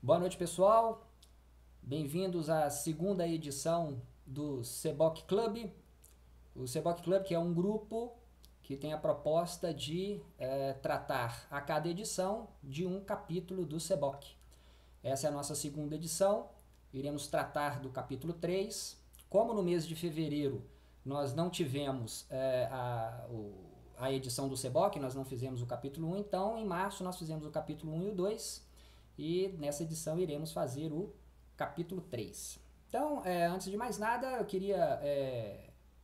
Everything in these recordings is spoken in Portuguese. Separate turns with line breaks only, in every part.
Boa noite, pessoal. Bem-vindos à segunda edição do Seboc Club. O Seboc Club, que é um grupo que tem a proposta de tratar a cada edição de um capítulo do Seboc. Essa é a nossa segunda edição. Iremos tratar do capítulo 3. Como no mês de fevereiro nós não tivemos a edição do Seboc, nós não fizemos o capítulo 1, então em março nós fizemos o capítulo 1 e o 2. E nessa edição iremos fazer o capítulo 3. Então, antes de mais nada, eu queria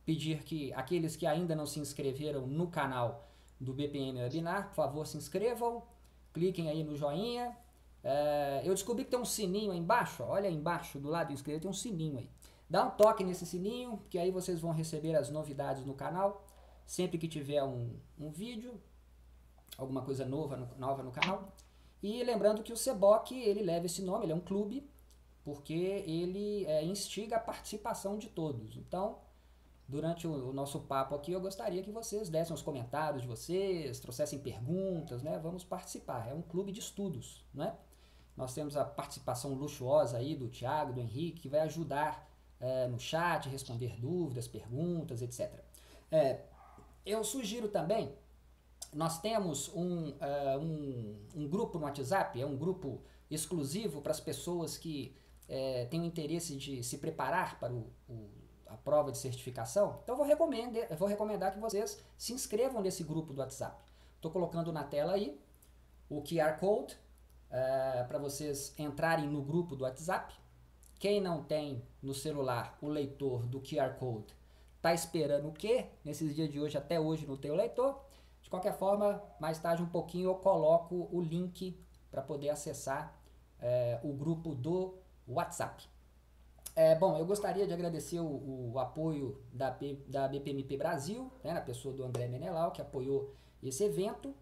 pedir que aqueles que ainda não se inscreveram no canal do BPM Webinar, por favor, se inscrevam, cliquem aí no joinha. Eu descobri que tem um sininho aí embaixo, olha aí embaixo, do lado do inscrito, tem um sininho aí. Dá um toque nesse sininho, que aí vocês vão receber as novidades no canal, sempre que tiver um vídeo, alguma coisa nova no canal. E lembrando que o Seboc, ele leva esse nome, ele é um clube, porque ele instiga a participação de todos. Então, durante o nosso papo aqui, eu gostaria que vocês dessem os comentários de vocês, trouxessem perguntas, né? Vamos participar, é um clube de estudos, né? Nós temos a participação luxuosa aí do Thiago, do Henrique, que vai ajudar no chat, responder dúvidas, perguntas, etc. Eu sugiro também, nós temos um grupo no WhatsApp, é um grupo exclusivo para as pessoas que têm o interesse de se preparar para a prova de certificação. Então eu vou recomendar que vocês se inscrevam nesse grupo do WhatsApp. Estou colocando na tela aí o QR Code para vocês entrarem no grupo do WhatsApp. Quem não tem no celular o leitor do QR Code, está esperando o quê? Nesses dias de hoje, até hoje, não tem o leitor. De qualquer forma, mais tarde um pouquinho eu coloco o link para poder acessar o grupo do WhatsApp. Bom, eu gostaria de agradecer o apoio da BPMP Brasil, né, na pessoa do André Menelau, que apoiou esse evento.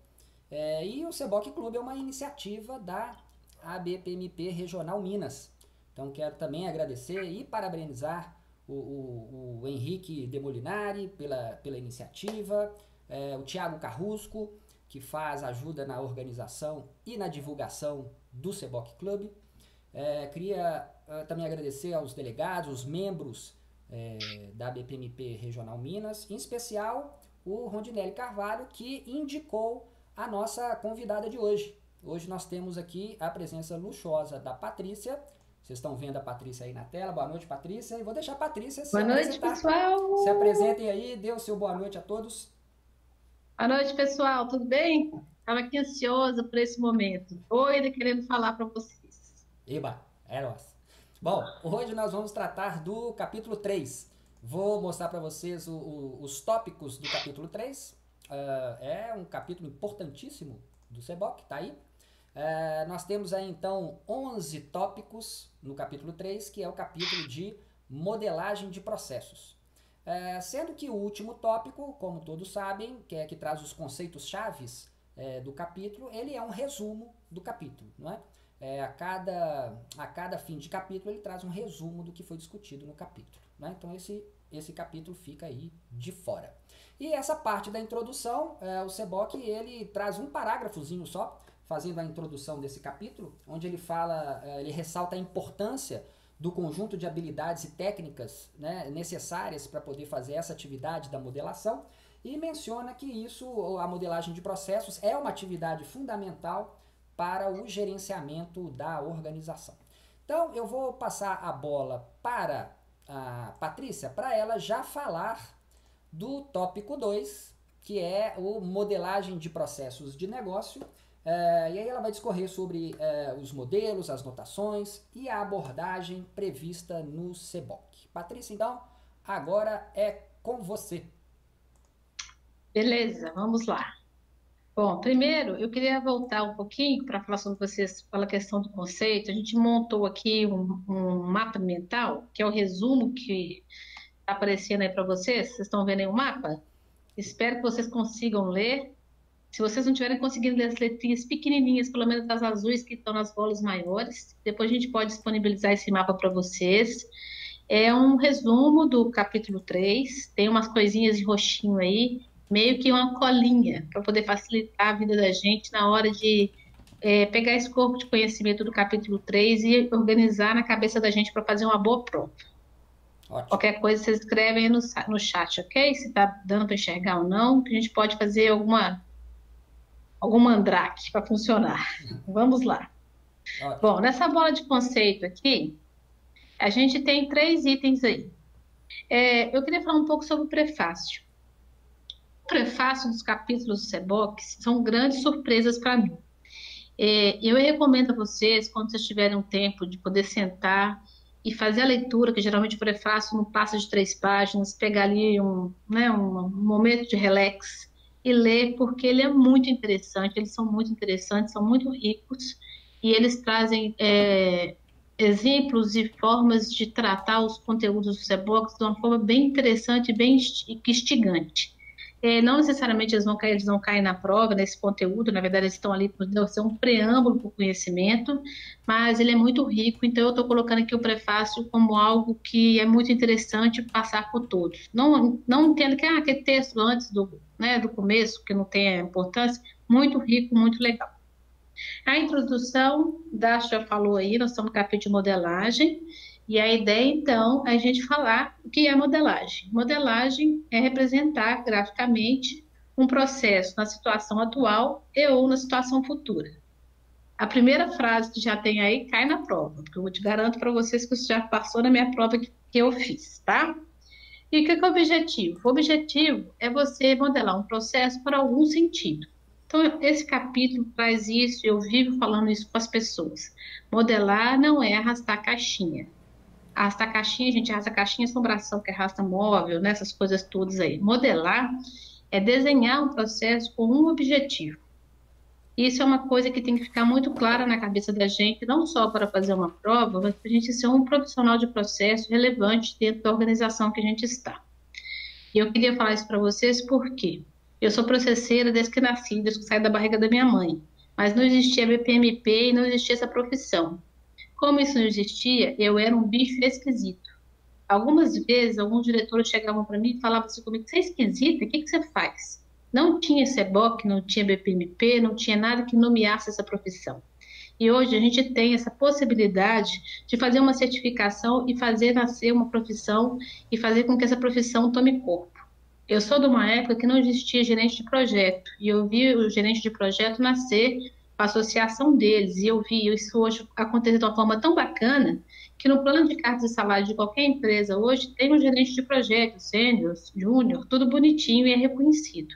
E o Seboc Clube é uma iniciativa da ABPMP Regional Minas. Então quero também agradecer e parabenizar o Henrique Demolinari pela iniciativa, o Thiago Carrusco, que ajuda na organização e na divulgação do Seboc Club. Queria também agradecer aos delegados, os membros da BPMP Regional Minas, em especial o Rondinelli Carvalho, que indicou a nossa convidada de hoje. Hoje nós temos aqui a presença luxuosa da Patrícia. Vocês estão vendo a Patrícia aí na tela. Boa noite, Patrícia. E vou deixar a Patrícia se apresentar.
Boa noite, pessoal.
Se apresentem aí, dê o seu boa noite a todos.
Boa noite, pessoal. Tudo bem? Estava aqui ansiosa por esse momento. Doida querendo falar para vocês.
Eba, é nóis. Bom, hoje nós vamos tratar do capítulo 3. Vou mostrar para vocês os tópicos do capítulo 3. É um capítulo importantíssimo do Seboc, tá aí. Nós temos aí então 11 tópicos no capítulo 3, que é o capítulo de modelagem de processos. Sendo que o último tópico, como todos sabem, que traz os conceitos chaves do capítulo, ele é um resumo do capítulo, não é? A cada fim de capítulo ele traz um resumo do que foi discutido no capítulo, né? Então esse capítulo fica aí de fora. E essa parte da introdução, o Seboc ele traz um parágrafozinho só, fazendo a introdução desse capítulo, onde ele ressalta a importância do conjunto de habilidades e técnicas, né, necessárias para poder fazer essa atividade da modelação, e menciona que a modelagem de processos, é uma atividade fundamental para o gerenciamento da organização. Então eu vou passar a bola para a Patrícia, para ela já falar do tópico 2, que é o modelagem de processos de negócio. E aí ela vai discorrer sobre os modelos, as notações e a abordagem prevista no Seboc. Patrícia, então, agora é com você.
Beleza, vamos lá. Bom, primeiro eu queria voltar um pouquinho para falar sobre vocês, pela questão do conceito. A gente montou aqui um mapa mental, que é o resumo que está aparecendo aí para vocês. Vocês estão vendo aí o mapa? Espero que vocês consigam ler. Se vocês não tiverem conseguindo ler as letrinhas pequenininhas, pelo menos as azuis que estão nas bolas maiores, depois a gente pode disponibilizar esse mapa para vocês. É um resumo do capítulo 3, tem umas coisinhas de roxinho aí, meio que uma colinha, para poder facilitar a vida da gente na hora de pegar esse corpo de conhecimento do capítulo 3 e organizar na cabeça da gente para fazer uma boa prova.
Ótimo.
Qualquer coisa vocês escrevem aí no chat, ok? Se está dando para enxergar ou não, que a gente pode fazer algum mandrake para funcionar. Vamos lá.
Ótimo.
Bom, nessa bola de conceito aqui, a gente tem 3 itens aí. Eu queria falar um pouco sobre o prefácio. O prefácio dos capítulos do SEBOC são grandes surpresas para mim. Eu recomendo a vocês, quando vocês tiverem um tempo de poder sentar e fazer a leitura, que geralmente o prefácio não passa de 3 páginas, pegar ali um momento de relax e ler, porque ele é muito interessante, eles são muito interessantes, são muito ricos, e eles trazem exemplos e formas de tratar os conteúdos do SEBOC de uma forma bem interessante e bem instigante. Não necessariamente eles vão cair na prova nesse conteúdo, na verdade eles estão ali para ser um preâmbulo para o conhecimento, mas ele é muito rico, então eu estou colocando aqui o prefácio como algo que é muito interessante passar por todos. Não entendo que aquele texto antes do começo, que não tem importância, muito rico, muito legal. A introdução, Dash já falou aí, nós estamos no capítulo de modelagem, e a ideia, então, é a gente falar o que é modelagem. Modelagem é representar graficamente um processo na situação atual e ou na situação futura. A primeira frase que já tem aí cai na prova, porque eu te garanto para vocês que isso já passou na minha prova que eu fiz, tá? E o que é o objetivo? O objetivo é você modelar um processo para algum sentido. Então, esse capítulo traz isso, eu vivo falando isso com as pessoas. Modelar não é arrastar caixinha. Arrastar caixinha, a gente arrasta caixinha, assombração que arrasta móvel, né? Essas coisas todas aí. Modelar é desenhar um processo com um objetivo. Isso é uma coisa que tem que ficar muito clara na cabeça da gente, não só para fazer uma prova, mas para a gente ser um profissional de processo relevante dentro da organização que a gente está. E eu queria falar isso para vocês porque eu sou processeira desde que nasci, desde que saí da barriga da minha mãe, mas não existia BPMP e não existia essa profissão. Como isso não existia, eu era um bicho esquisito. Algumas vezes, alguns diretores chegavam para mim e falavam assim comigo, você é esquisita, o que você faz? Não tinha SEBOC, não tinha BPMP, não tinha nada que nomeasse essa profissão. E hoje a gente tem essa possibilidade de fazer uma certificação e fazer nascer uma profissão e fazer com que essa profissão tome corpo. Eu sou de uma época que não existia gerente de projeto e eu vi o gerente de projeto nascer a associação deles, e eu vi isso hoje acontecer de uma forma tão bacana, que no plano de cargos e salário de qualquer empresa hoje tem um gerente de projeto, sênior, júnior, tudo bonitinho e é reconhecido.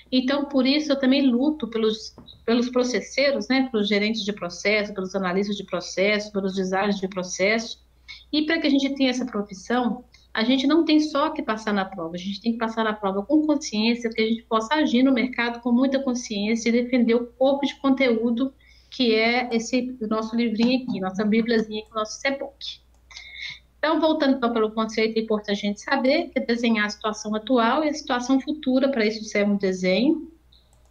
Então, por isso, eu também luto pelos processeiros, né, pelos gerentes de processo, pelos analistas de processo, pelos designers de processo, e para que a gente tenha essa profissão, a gente não tem só que passar na prova, a gente tem que passar na prova com consciência, que a gente possa agir no mercado com muita consciência e defender o corpo de conteúdo que é esse nosso livrinho aqui, nossa bíbliazinha aqui, nosso SEBOC. Então, voltando então para o conceito, é importante a gente saber que é desenhar a situação atual e a situação futura, para isso serve um desenho,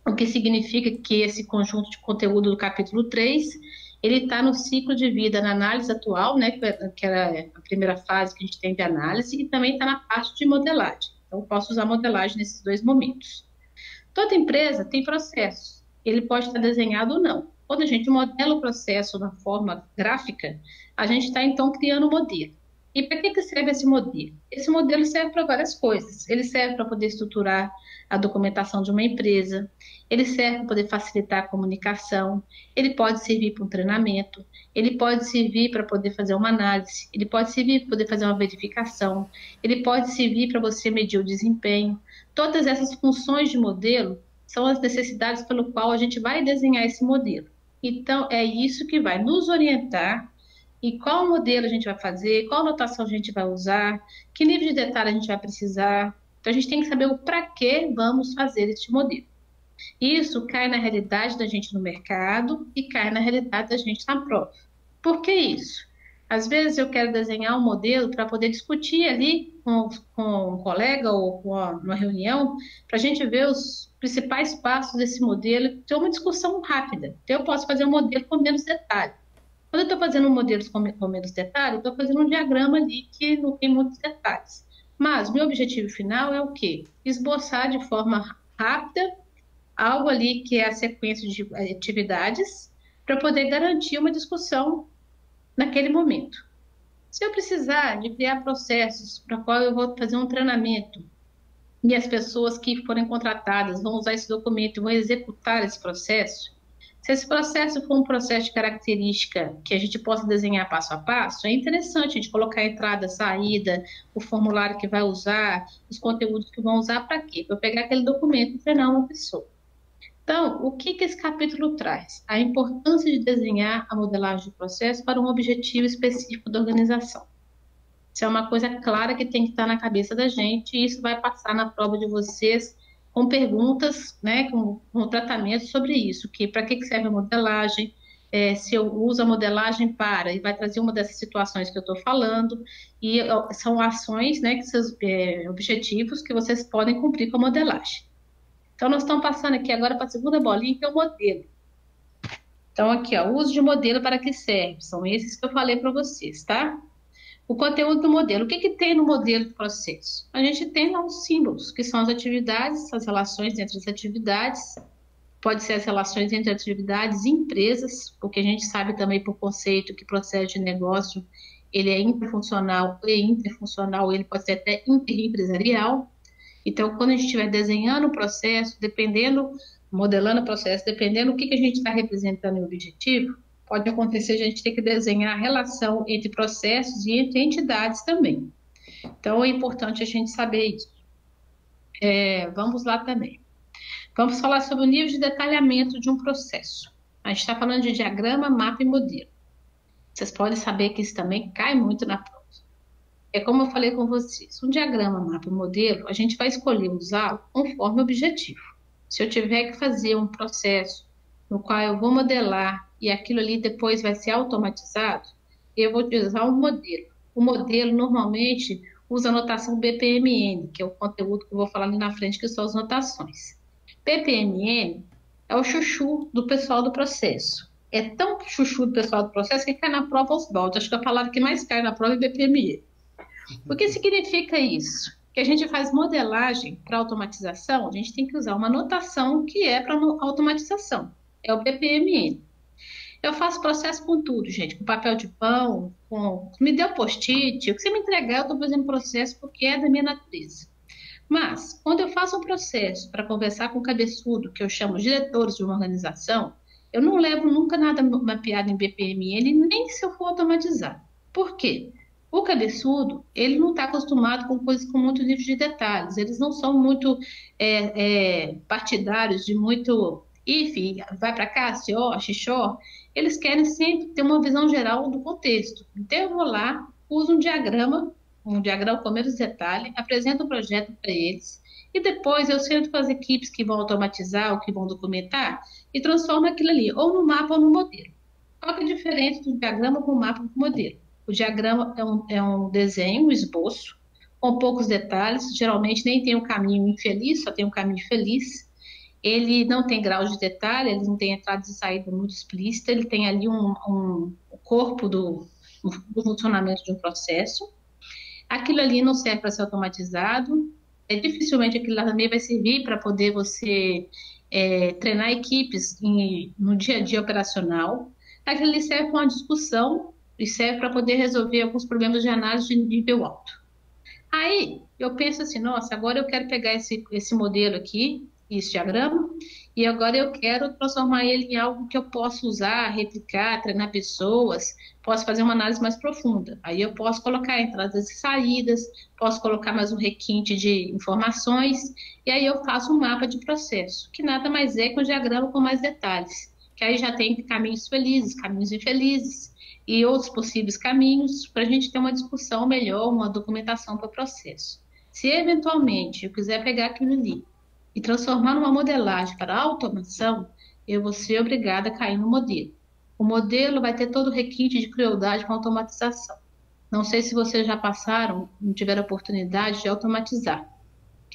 o que significa que esse conjunto de conteúdo do capítulo 3 ele está no ciclo de vida, na análise atual, né, que era a primeira fase que a gente tem de análise, e também está na parte de modelagem. Então, eu posso usar modelagem nesses 2 momentos. Toda empresa tem processo, ele pode estar desenhado ou não. Quando a gente modela o processo na forma gráfica, a gente está, então, criando um modelo. E para que serve esse modelo? Esse modelo serve para várias coisas. Ele serve para poder estruturar a documentação de uma empresa, ele serve para poder facilitar a comunicação, ele pode servir para um treinamento, ele pode servir para poder fazer uma análise, ele pode servir para poder fazer uma verificação, ele pode servir para você medir o desempenho. Todas essas funções de modelo são as necessidades pelo qual a gente vai desenhar esse modelo. Então, é isso que vai nos orientar e qual modelo a gente vai fazer, qual notação a gente vai usar, que nível de detalhe a gente vai precisar. Então, a gente tem que saber o para que vamos fazer este modelo. Isso cai na realidade da gente no mercado e cai na realidade da gente na prova. Por que isso? Às vezes eu quero desenhar um modelo para poder discutir ali com um colega ou com uma reunião, para a gente ver os principais passos desse modelo e ter uma discussão rápida. Então, eu posso fazer um modelo com menos detalhe. Quando eu estou fazendo um modelo com menos detalhe, eu estou fazendo um diagrama ali que não tem muitos detalhes. Mas meu objetivo final é o quê? Esboçar de forma rápida algo ali que é a sequência de atividades para poder garantir uma discussão naquele momento. Se eu precisar de criar processos para qual eu vou fazer um treinamento e as pessoas que forem contratadas vão usar esse documento e vão executar esse processo, se esse processo for um processo de característica que a gente possa desenhar passo a passo, é interessante a gente colocar a entrada, saída, o formulário que vai usar, os conteúdos que vão usar, para quê? Para eu pegar aquele documento e treinar uma pessoa. Então, o que esse capítulo traz? A importância de desenhar a modelagem de processo para um objetivo específico da organização. Isso é uma coisa clara que tem que estar na cabeça da gente, e isso vai passar na prova de vocês com perguntas, né, com tratamento sobre isso, que para que serve a modelagem, se eu uso a modelagem para, e vai trazer uma dessas situações que eu estou falando, e são ações, né, objetivos que vocês podem cumprir com a modelagem. Então, nós estamos passando aqui agora para a segunda bolinha, que é o modelo. Então, aqui, ó, o uso de modelo para que serve? São esses que eu falei para vocês, tá? O conteúdo do modelo. O que tem no modelo de processo? A gente tem lá os símbolos, que são as atividades, as relações entre as atividades. Pode ser as relações entre atividades e empresas, porque a gente sabe também por conceito que processo de negócio, ele é interfuncional e interfuncional, ele pode ser até interempresarial. Então, quando a gente estiver desenhando o processo, modelando o processo, dependendo do que a gente está representando em objetivo, pode acontecer a gente ter que desenhar a relação entre processos e entre entidades também. Então, é importante a gente saber isso. Vamos lá também. Vamos falar sobre o nível de detalhamento de um processo. A gente está falando de diagrama, mapa e modelo. Vocês podem saber que isso também cai muito na prova. É como eu falei com vocês, um diagrama, mapa e modelo, a gente vai escolher usá-lo conforme o objetivo. Se eu tiver que fazer um processo no qual eu vou modelar e aquilo ali depois vai ser automatizado, eu vou utilizar um modelo. O modelo normalmente usa a notação BPMN, que é o conteúdo que eu vou falar ali na frente, que são as notações. BPMN é o chuchu do pessoal do processo. É tão chuchu do pessoal do processo que cai na prova aos baldes. Acho que a palavra que mais cai na prova é BPMN. O que significa isso? Que a gente faz modelagem para automatização, a gente tem que usar uma notação que é para automatização. É o BPMN. Eu faço processo com tudo, gente, com papel de pão, me deu post-it, o que você me entregar, eu estou fazendo processo porque é da minha natureza. Mas, quando eu faço um processo para conversar com o cabeçudo, que eu chamo diretores de uma organização, eu não levo nunca nada mapeado em BPMN, nem se eu for automatizar. Por quê? O cabeçudo, ele não está acostumado com coisas com muito nível de detalhes, eles não são muito partidários de muito if, vai para cá, CO, xixó, eles querem sempre ter uma visão geral do contexto. Então, eu vou lá, uso um diagrama com menos detalhe, apresento o projeto para eles, e depois eu sento com as equipes que vão automatizar ou que vão documentar e transformo aquilo ali, ou no mapa ou no modelo. Qual que é a diferença do diagrama com o mapa para o modelo? O diagrama é um desenho, um esboço, com poucos detalhes, geralmente nem tem um caminho infeliz, só tem um caminho feliz. Ele não tem grau de detalhe, ele não tem entrada e saída muito explícita, ele tem ali um corpo do funcionamento de um processo. Aquilo ali não serve para ser automatizado, dificilmente aquilo lá também vai servir para poder você treinar equipes no dia a dia operacional. Aquilo ali serve para uma discussão e serve para poder resolver alguns problemas de análise de nível alto. Aí eu penso assim, nossa, agora eu quero pegar esse modelo aqui, esse diagrama, e agora eu quero transformar ele em algo que eu possa usar, replicar, treinar pessoas, posso fazer uma análise mais profunda. Aí eu posso colocar entradas e saídas, posso colocar mais um requinte de informações, e aí eu faço um mapa de processo, que nada mais é que um diagrama com mais detalhes, que aí já tem caminhos felizes, caminhos infelizes, e outros possíveis caminhos para a gente ter uma discussão melhor, uma documentação para o processo. Se eventualmente eu quiser pegar aquilo ali e transformar numa modelagem para automação, eu vou ser obrigada a cair no modelo. O modelo vai ter todo o requinte de crueldade com automatização. Não sei se vocês já passaram, não tiveram oportunidade de automatizar,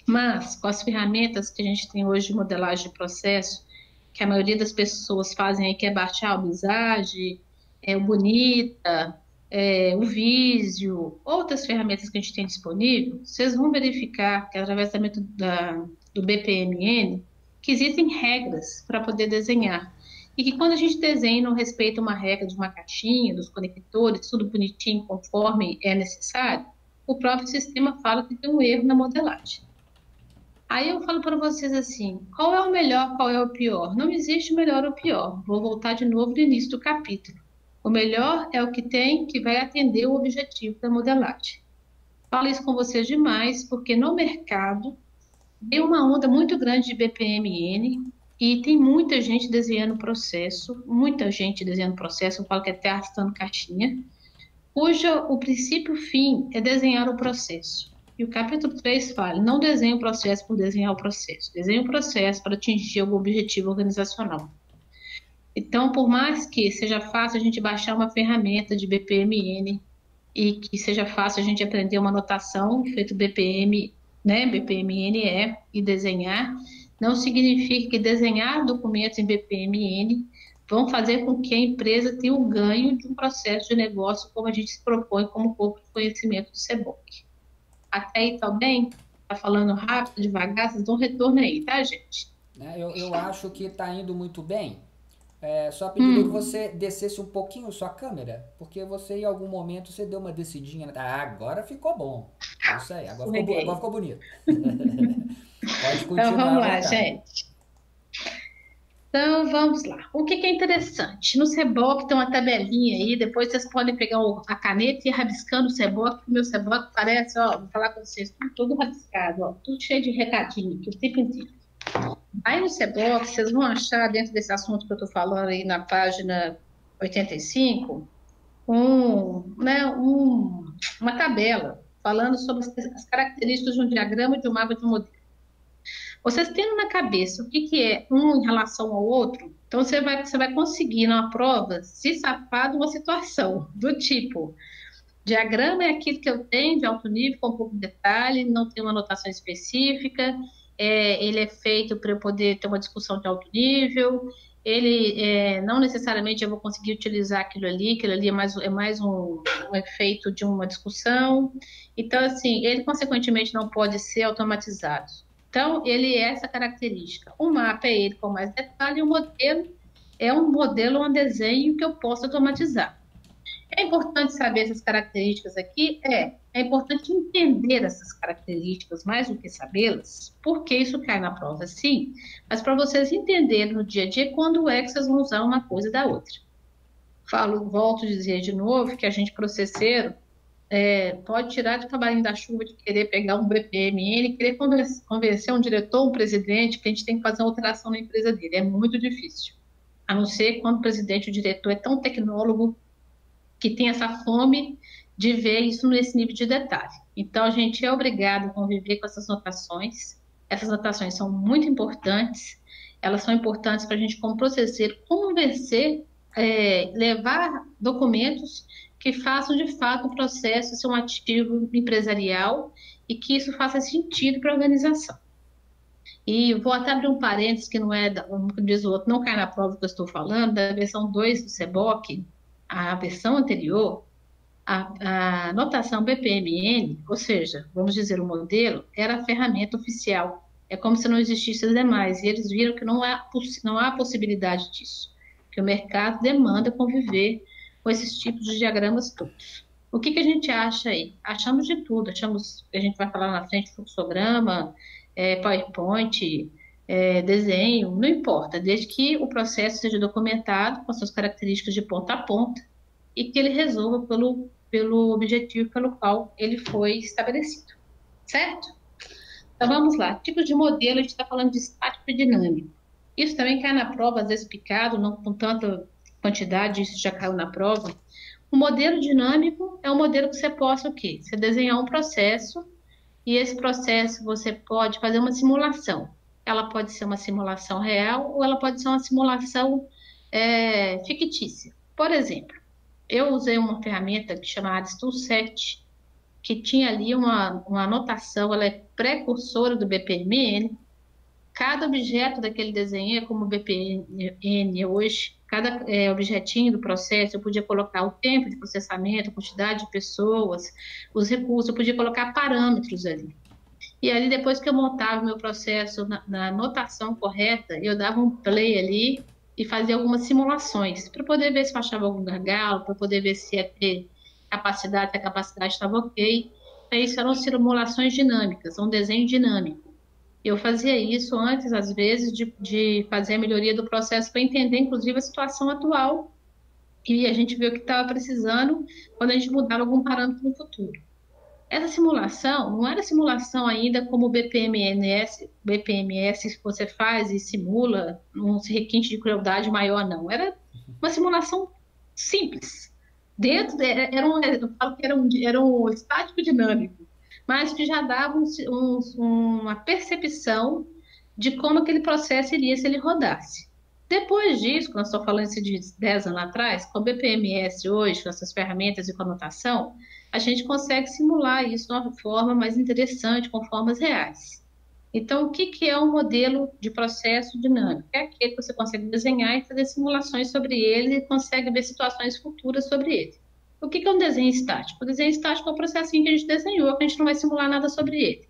mas com as ferramentas que a gente tem hoje de modelagem de processo, que a maioria das pessoas fazem aí, que é baixar o Visage, o Bonita, o Visio, outras ferramentas que a gente tem disponível, vocês vão verificar que através do BPMN, que existem regras para poder desenhar. e que quando a gente desenha não respeita uma regra de uma caixinha, dos conectores, tudo bonitinho, conforme é necessário, o próprio sistema fala que tem um erro na modelagem. Aí eu falo para vocês assim, qual é o melhor, qual é o pior? Não existe o melhor ou pior. Vou voltar de novo no início do capítulo. O melhor é o que tem, que vai atender o objetivo da modelagem. Falo isso com vocês demais, porque no mercado deu uma onda muito grande de BPMN e tem muita gente desenhando processo, eu falo que até arrastando caixinha, cuja o princípio fim é desenhar o processo. E o capítulo 3 fala, não desenhe o processo por desenhar o processo, desenhe o processo para atingir algum objetivo organizacional. Então, por mais que seja fácil a gente baixar uma ferramenta de BPMN e que seja fácil a gente aprender uma notação feito BPM, né, BPMNE e desenhar, não significa que desenhar documentos em BPMN vão fazer com que a empresa tenha o ganho de um processo de negócio como a gente se propõe como corpo de conhecimento do SEBOC. Até aí, tá bem? Tá falando rápido, devagar, vocês dão um retorno aí, tá, gente?
Eu acho que está indo muito bem. Só pediria que
Hum,
você descesse um pouquinho sua câmera, porque você em algum momento você deu uma descidinha. Ah, agora ficou bom. É isso aí, agora
peguei.
ficou bonito. Pode
Então,
continuar
vamos
à
lá,
vontade.
gente. Então, vamos lá. O que que é interessante? No Seboc tem uma tabelinha aí, depois vocês podem pegar a caneta e ir rabiscando o Seboc, que o meu Seboc parece, ó, vou falar com vocês, tudo rabiscado, ó, tudo cheio de recadinho aqui o tempo inteiro. Aí no Seboc, vocês vão achar, dentro desse assunto que eu estou falando aí na página 85, uma tabela falando sobre as características de um diagrama de um mapa de um modelo. Vocês tendo na cabeça o que, que é um em relação ao outro, então você vai conseguir na prova se safar de uma situação do tipo, diagrama é aquilo que eu tenho de alto nível, com pouco detalhe, não tem uma notação específica, ele é feito para eu poder ter uma discussão de alto nível, não necessariamente eu vou conseguir utilizar aquilo ali é mais um efeito de uma discussão. Então, assim, ele consequentemente não pode ser automatizado. Então, ele é essa característica. O mapa é ele com mais detalhe, e o modelo é um modelo, um desenho que eu posso automatizar. É importante saber essas características aqui? É importante entender essas características mais do que sabê-las, porque isso cai na prova, sim, mas para vocês entenderem no dia a dia quando é que vocês vão usar uma coisa da outra. Volto a dizer de novo que a gente processeiro pode tirar de cavalinho da chuva de querer pegar um BPMN e querer convencer um diretor, um presidente, que a gente tem que fazer uma alteração na empresa dele. É muito difícil. A não ser quando o presidente ou o diretor é tão tecnólogo que tem essa fome de ver isso nesse nível de detalhe. Então, a gente é obrigado a conviver com essas notações. Essas notações são muito importantes. Elas são importantes para a gente, como processeiro, convencer, levar documentos que façam, de fato, o processo ser um ativo empresarial e que isso faça sentido para a organização. E vou até abrir um parênteses, que não é, como diz o outro, não cai na prova que eu estou falando, da versão 2 do SEBOC, a versão anterior, a notação BPMN, ou seja, vamos dizer, o modelo, era a ferramenta oficial. É como se não existisse as demais. E eles viram que não há possibilidade disso, que o mercado demanda conviver com esses tipos de diagramas todos. O que, que a gente acha aí? Achamos de tudo. Achamos que a gente vai falar na frente, fluxograma, PowerPoint, desenho, não importa, desde que o processo seja documentado com suas características de ponta a ponta e que ele resolva pelo objetivo pelo qual ele foi estabelecido, certo? Então vamos lá, tipos de modelo, a gente está falando de estático e dinâmico. Isso também cai na prova, às vezes picado, não com tanta quantidade, isso já caiu na prova. O modelo dinâmico é um modelo que você possa o quê? Você desenhar um processo e esse processo você pode fazer uma simulação. Ela pode ser uma simulação real ou ela pode ser uma simulação fictícia. Por exemplo, eu usei uma ferramenta chamada Toolset, que tinha ali uma anotação, ela é precursora do BPMN. Cada objeto daquele desenho é como o BPMN hoje. Cada objetinho do processo, eu podia colocar o tempo de processamento, a quantidade de pessoas, os recursos, eu podia colocar parâmetros ali. E ali, depois que eu montava o meu processo na anotação correta, eu dava um play ali e fazia algumas simulações para poder ver se eu achava algum gargalo, para poder ver se ia ter capacidade, se a capacidade estava ok. Então, isso eram simulações dinâmicas, um desenho dinâmico. Eu fazia isso antes, às vezes, de fazer a melhoria do processo para entender, inclusive, a situação atual e a gente vê o que estava precisando quando a gente mudar algum parâmetro no futuro. Essa simulação não era simulação ainda como o BPMS que você faz e simula um requinte de crueldade maior, não. Era uma simulação simples. Eu falo que era um estático dinâmico, mas que já dava uma percepção de como aquele processo iria se ele rodasse. Depois disso, quando eu estou falando isso de 10 anos atrás, com o BPMS hoje, com essas ferramentas de conotação, a gente consegue simular isso de uma forma mais interessante, com formas reais. Então, o que que é um modelo de processo dinâmico? É aquele que você consegue desenhar e fazer simulações sobre ele e consegue ver situações futuras sobre ele. O que que é um desenho estático? O desenho estático é o processinho que a gente desenhou, que a gente não vai simular nada sobre ele.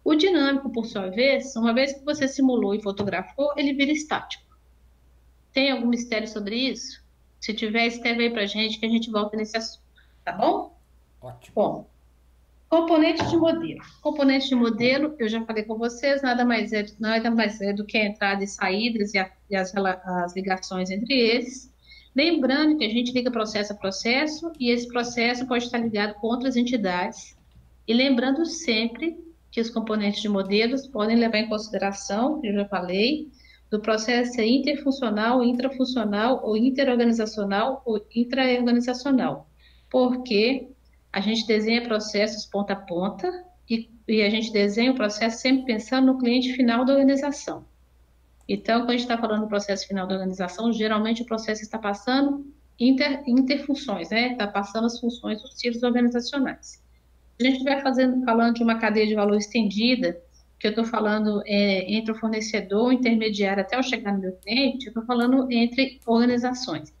O dinâmico, por sua vez, uma vez que você simulou e fotografou, ele vira estático. Tem algum mistério sobre isso? Se tiver, escreve aí pra gente que a gente volta nesse assunto, tá bom?
Ótimo.
Bom, componente de modelo. Componente de modelo, eu já falei com vocês, nada mais é do que a entrada e saídas as ligações entre eles. Lembrando que a gente liga processo a processo e esse processo pode estar ligado com outras entidades. E lembrando sempre que os componentes de modelos podem levar em consideração, que eu já falei, do processo ser interfuncional, intrafuncional, ou interorganizacional ou intraorganizacional. Porque a gente desenha processos ponta a ponta e a gente desenha o processo sempre pensando no cliente final da organização. Então, quando a gente está falando do processo final da organização, geralmente o processo está passando interfunções, né? Está passando as funções dos ciclos organizacionais. Se a gente estiver falando de uma cadeia de valor estendida, que eu estou falando entre o fornecedor, o intermediário, até eu chegar no meu cliente, eu estou falando entre organizações.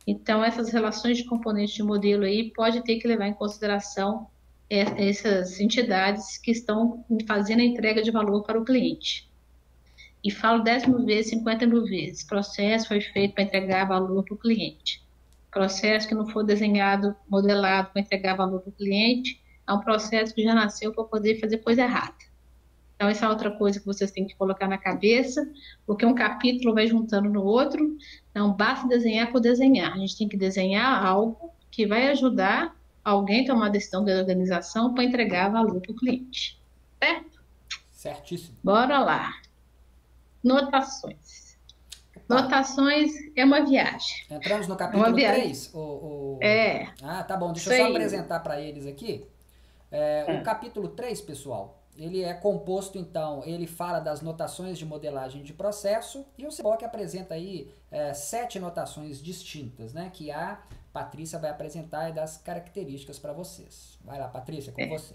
Então, essas relações de componentes de modelo aí pode ter que levar em consideração essas entidades que estão fazendo a entrega de valor para o cliente. E falo 10 mil vezes, 50 mil vezes, processo foi feito para entregar valor para o cliente. Processo que não for desenhado, modelado para entregar valor para o cliente, é um processo que já nasceu para poder fazer coisa errada. Então, essa é outra coisa que vocês têm que colocar na cabeça, porque um capítulo vai juntando no outro, não basta desenhar por desenhar. A gente tem que desenhar algo que vai ajudar alguém a tomar a decisão da organização para entregar valor para o cliente. Certo?
Certíssimo.
Bora lá. Notações.
Opa.
Notações é uma viagem.
Entramos no capítulo 3?
É.
Ah, tá bom. Deixa eu só apresentar para eles aqui. O capítulo 3, pessoal, ele é composto, então, ele fala das notações de modelagem de processo e o CBOC apresenta aí 7 notações distintas, né? Que a Patrícia vai apresentar e das características para vocês. Vai lá, Patrícia, com você.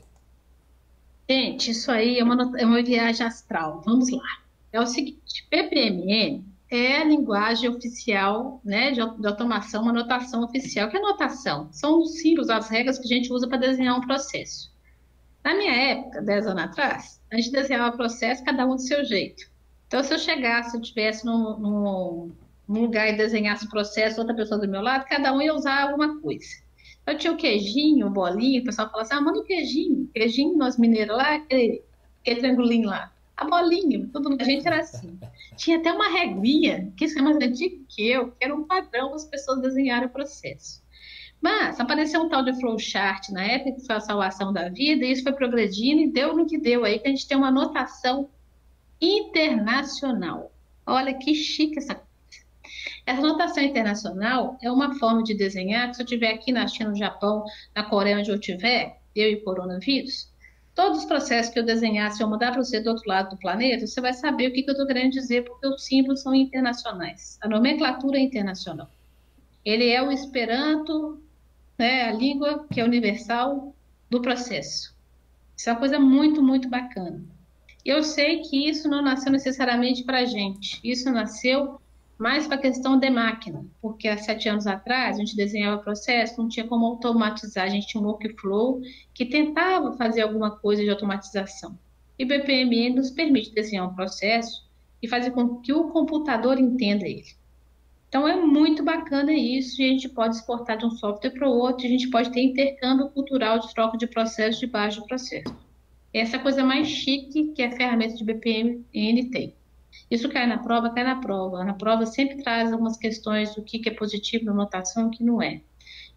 Gente, isso aí é uma viagem astral. Vamos lá. É o seguinte, PPMN é a linguagem oficial, né, de automação, uma notação oficial. O que é notação? São os símbolos, as regras que a gente usa para desenhar um processo. Na minha época, 10 anos atrás, a gente desenhava processo, cada um do seu jeito. Então, se eu chegasse, se eu estivesse num lugar e desenhasse o processo, outra pessoa do meu lado, cada um ia usar alguma coisa. Eu tinha o queijinho, o bolinho, o pessoal falava assim, manda o queijinho. Queijinho, nós mineiros lá, aquele triangulinho lá. A bolinha, tudo a gente era assim. Tinha até uma reguinha, que isso é mais antigo que eu, que era um padrão as pessoas desenharem o processo. Mas apareceu um tal de flowchart na época, que foi a salvação da vida, e isso foi progredindo e deu no que deu aí, que a gente tem uma notação internacional. Olha que chique essa coisa. Essa notação internacional é uma forma de desenhar, que se eu estiver aqui na China, no Japão, na Coreia, onde eu estiver, eu e o coronavírus, todos os processos que eu desenhar, se eu mudar para você do outro lado do planeta, você vai saber o que eu estou querendo dizer, porque os símbolos são internacionais. A nomenclatura é internacional. Ele é o Esperanto, né, a língua que é universal do processo. Isso é uma coisa muito, muito bacana. Eu sei que isso não nasceu necessariamente para a gente. Isso nasceu mais para a questão de máquina, porque há 7 anos atrás a gente desenhava processo, não tinha como automatizar, a gente tinha um workflow que tentava fazer alguma coisa de automatização. E o BPMN nos permite desenhar um processo e fazer com que o computador entenda ele. Então é muito bacana isso, e a gente pode exportar de um software para o outro, a gente pode ter intercâmbio cultural de troca de processos de baixo processo. Essa é a coisa mais chique que a ferramenta de BPMN tem. Isso cai na prova, cai na prova. Na prova sempre traz algumas questões do que é positivo na notação e o que não é.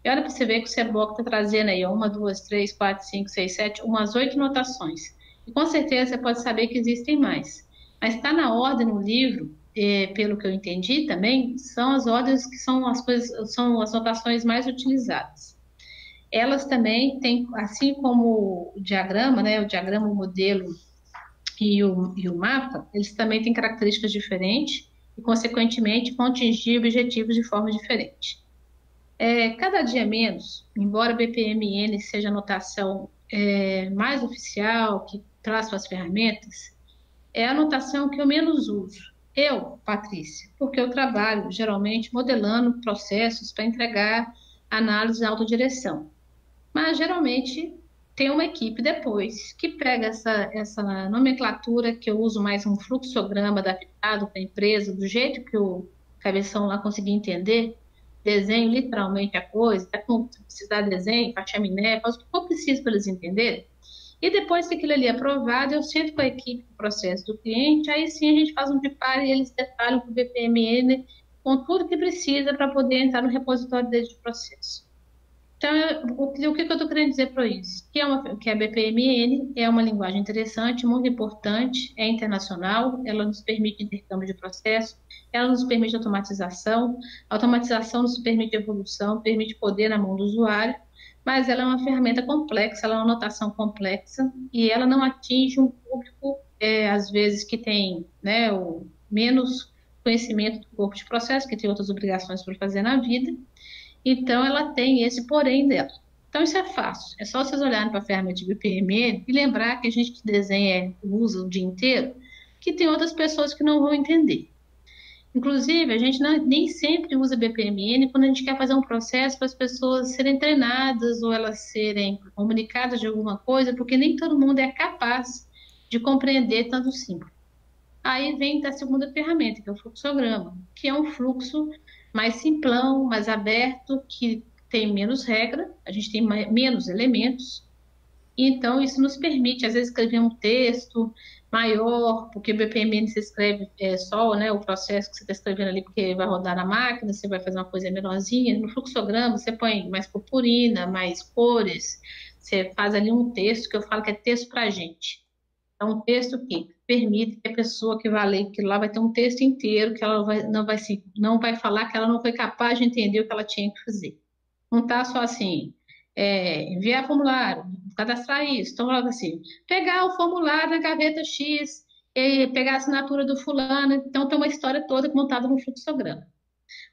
E olha para você ver que o Seboc está trazendo aí, ó, 1, 2, 3, 4, 5, 6, 7, umas 8 notações. E com certeza você pode saber que existem mais. Mas está na ordem no livro, pelo que eu entendi também, são as ordens que são as coisas, são as notações mais utilizadas. Elas também têm, assim como o diagrama, né, o diagrama, o modelo e o mapa, eles também têm características diferentes e, consequentemente, vão atingir objetivos de forma diferente. Cada dia menos, embora BPMN seja a notação mais oficial, que traz suas ferramentas, é a notação que eu menos uso. Eu, Patrícia, porque eu trabalho geralmente modelando processos para entregar análise de autodireção. Mas geralmente tem uma equipe depois que pega essa nomenclatura que eu uso mais um fluxograma adaptado para a empresa, do jeito que o cabeção lá conseguir entender, desenho literalmente a coisa, se precisar de desenho, para chaminé, faz o que eu preciso para eles entenderem. E depois que aquilo ali é aprovado, eu sento com a equipe do processo do cliente, aí sim a gente faz um preparo e eles detalham para o BPMN com tudo que precisa para poder entrar no repositório deles de processo. Então, o que eu estou querendo dizer para isso? Que a BPMN é uma linguagem interessante, muito importante, é internacional, ela nos permite intercâmbio de processo, ela nos permite automatização, a automatização nos permite evolução, permite poder na mão do usuário, mas ela é uma ferramenta complexa, ela é uma notação complexa e ela não atinge um público, às vezes, que tem, né, o menos conhecimento do corpo de processo, que tem outras obrigações para fazer na vida. Então, ela tem esse porém dela. Então, isso é fácil. É só vocês olharem para a ferramenta de BPMN e lembrar que a gente que desenha usa o dia inteiro, que tem outras pessoas que não vão entender. Inclusive, a gente nem sempre usa BPMN quando a gente quer fazer um processo para as pessoas serem treinadas ou elas serem comunicadas de alguma coisa, porque nem todo mundo é capaz de compreender tanto simples. Aí vem a segunda ferramenta, que é o fluxograma, que é um fluxo mais simplão, mais aberto, que tem menos regra, a gente tem menos elementos, então isso nos permite, às vezes, escrever um texto maior, porque o BPMN você escreve só, né, o processo que você está escrevendo ali, porque vai rodar na máquina, você vai fazer uma coisa menorzinha. No fluxograma você põe mais purpurina, mais cores, você faz ali um texto que eu falo que é texto para gente. É um texto que permite que a pessoa que vai ler aquilo lá vai ter um texto inteiro que ela não vai falar que ela não foi capaz de entender o que ela tinha que fazer. Não está só assim, enviar formulário, cadastrar isso. Então, logo assim, pegar o formulário na gaveta X, e pegar a assinatura do fulano. Então, tem uma história toda montada no fluxograma.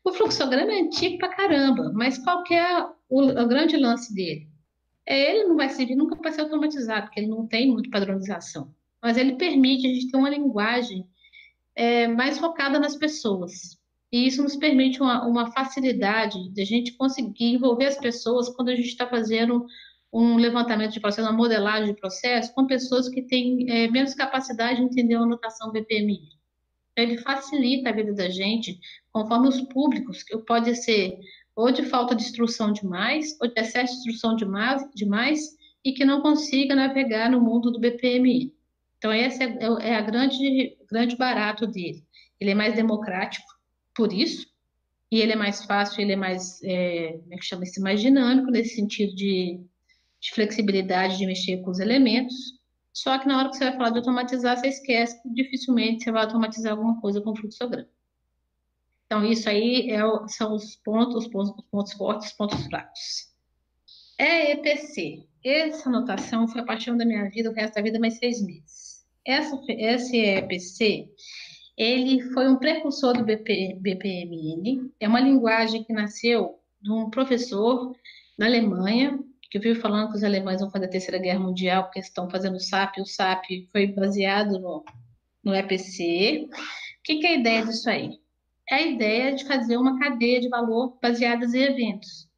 O fluxograma é antigo pra caramba, mas qual que é o grande lance dele? Ele não vai servir nunca para ser automatizado, porque ele não tem muita padronização. Mas ele permite a gente ter uma linguagem mais focada nas pessoas. E isso nos permite uma facilidade de a gente conseguir envolver as pessoas quando a gente está fazendo um levantamento de processo, uma modelagem de processo, com pessoas que têm menos capacidade de entender a anotação BPMI. Ele facilita a vida da gente, conforme os públicos, que pode ser ou de falta de instrução demais, ou de excesso de instrução demais e que não consiga navegar no mundo do BPMI. Então, esse é a grande barato dele. Ele é mais democrático, por isso, e ele é mais fácil, ele é mais, como é que chama isso? Mais dinâmico, nesse sentido de flexibilidade de mexer com os elementos. Só que na hora que você vai falar de automatizar, você esquece que dificilmente você vai automatizar alguma coisa com fluxograma. Então, isso aí são os pontos fortes, os pontos fracos. EPC. Essa anotação foi a paixão da minha vida, o resto da vida, mais 6 meses. Esse EPC, ele foi um precursor do BPMN. É uma linguagem que nasceu de um professor na Alemanha, que eu vivo falando que os alemães vão fazer a Terceira Guerra Mundial, porque estão fazendo o SAP. O SAP foi baseado no EPC. O que é a ideia disso aí? É a ideia de fazer uma cadeia de valor baseada em eventos.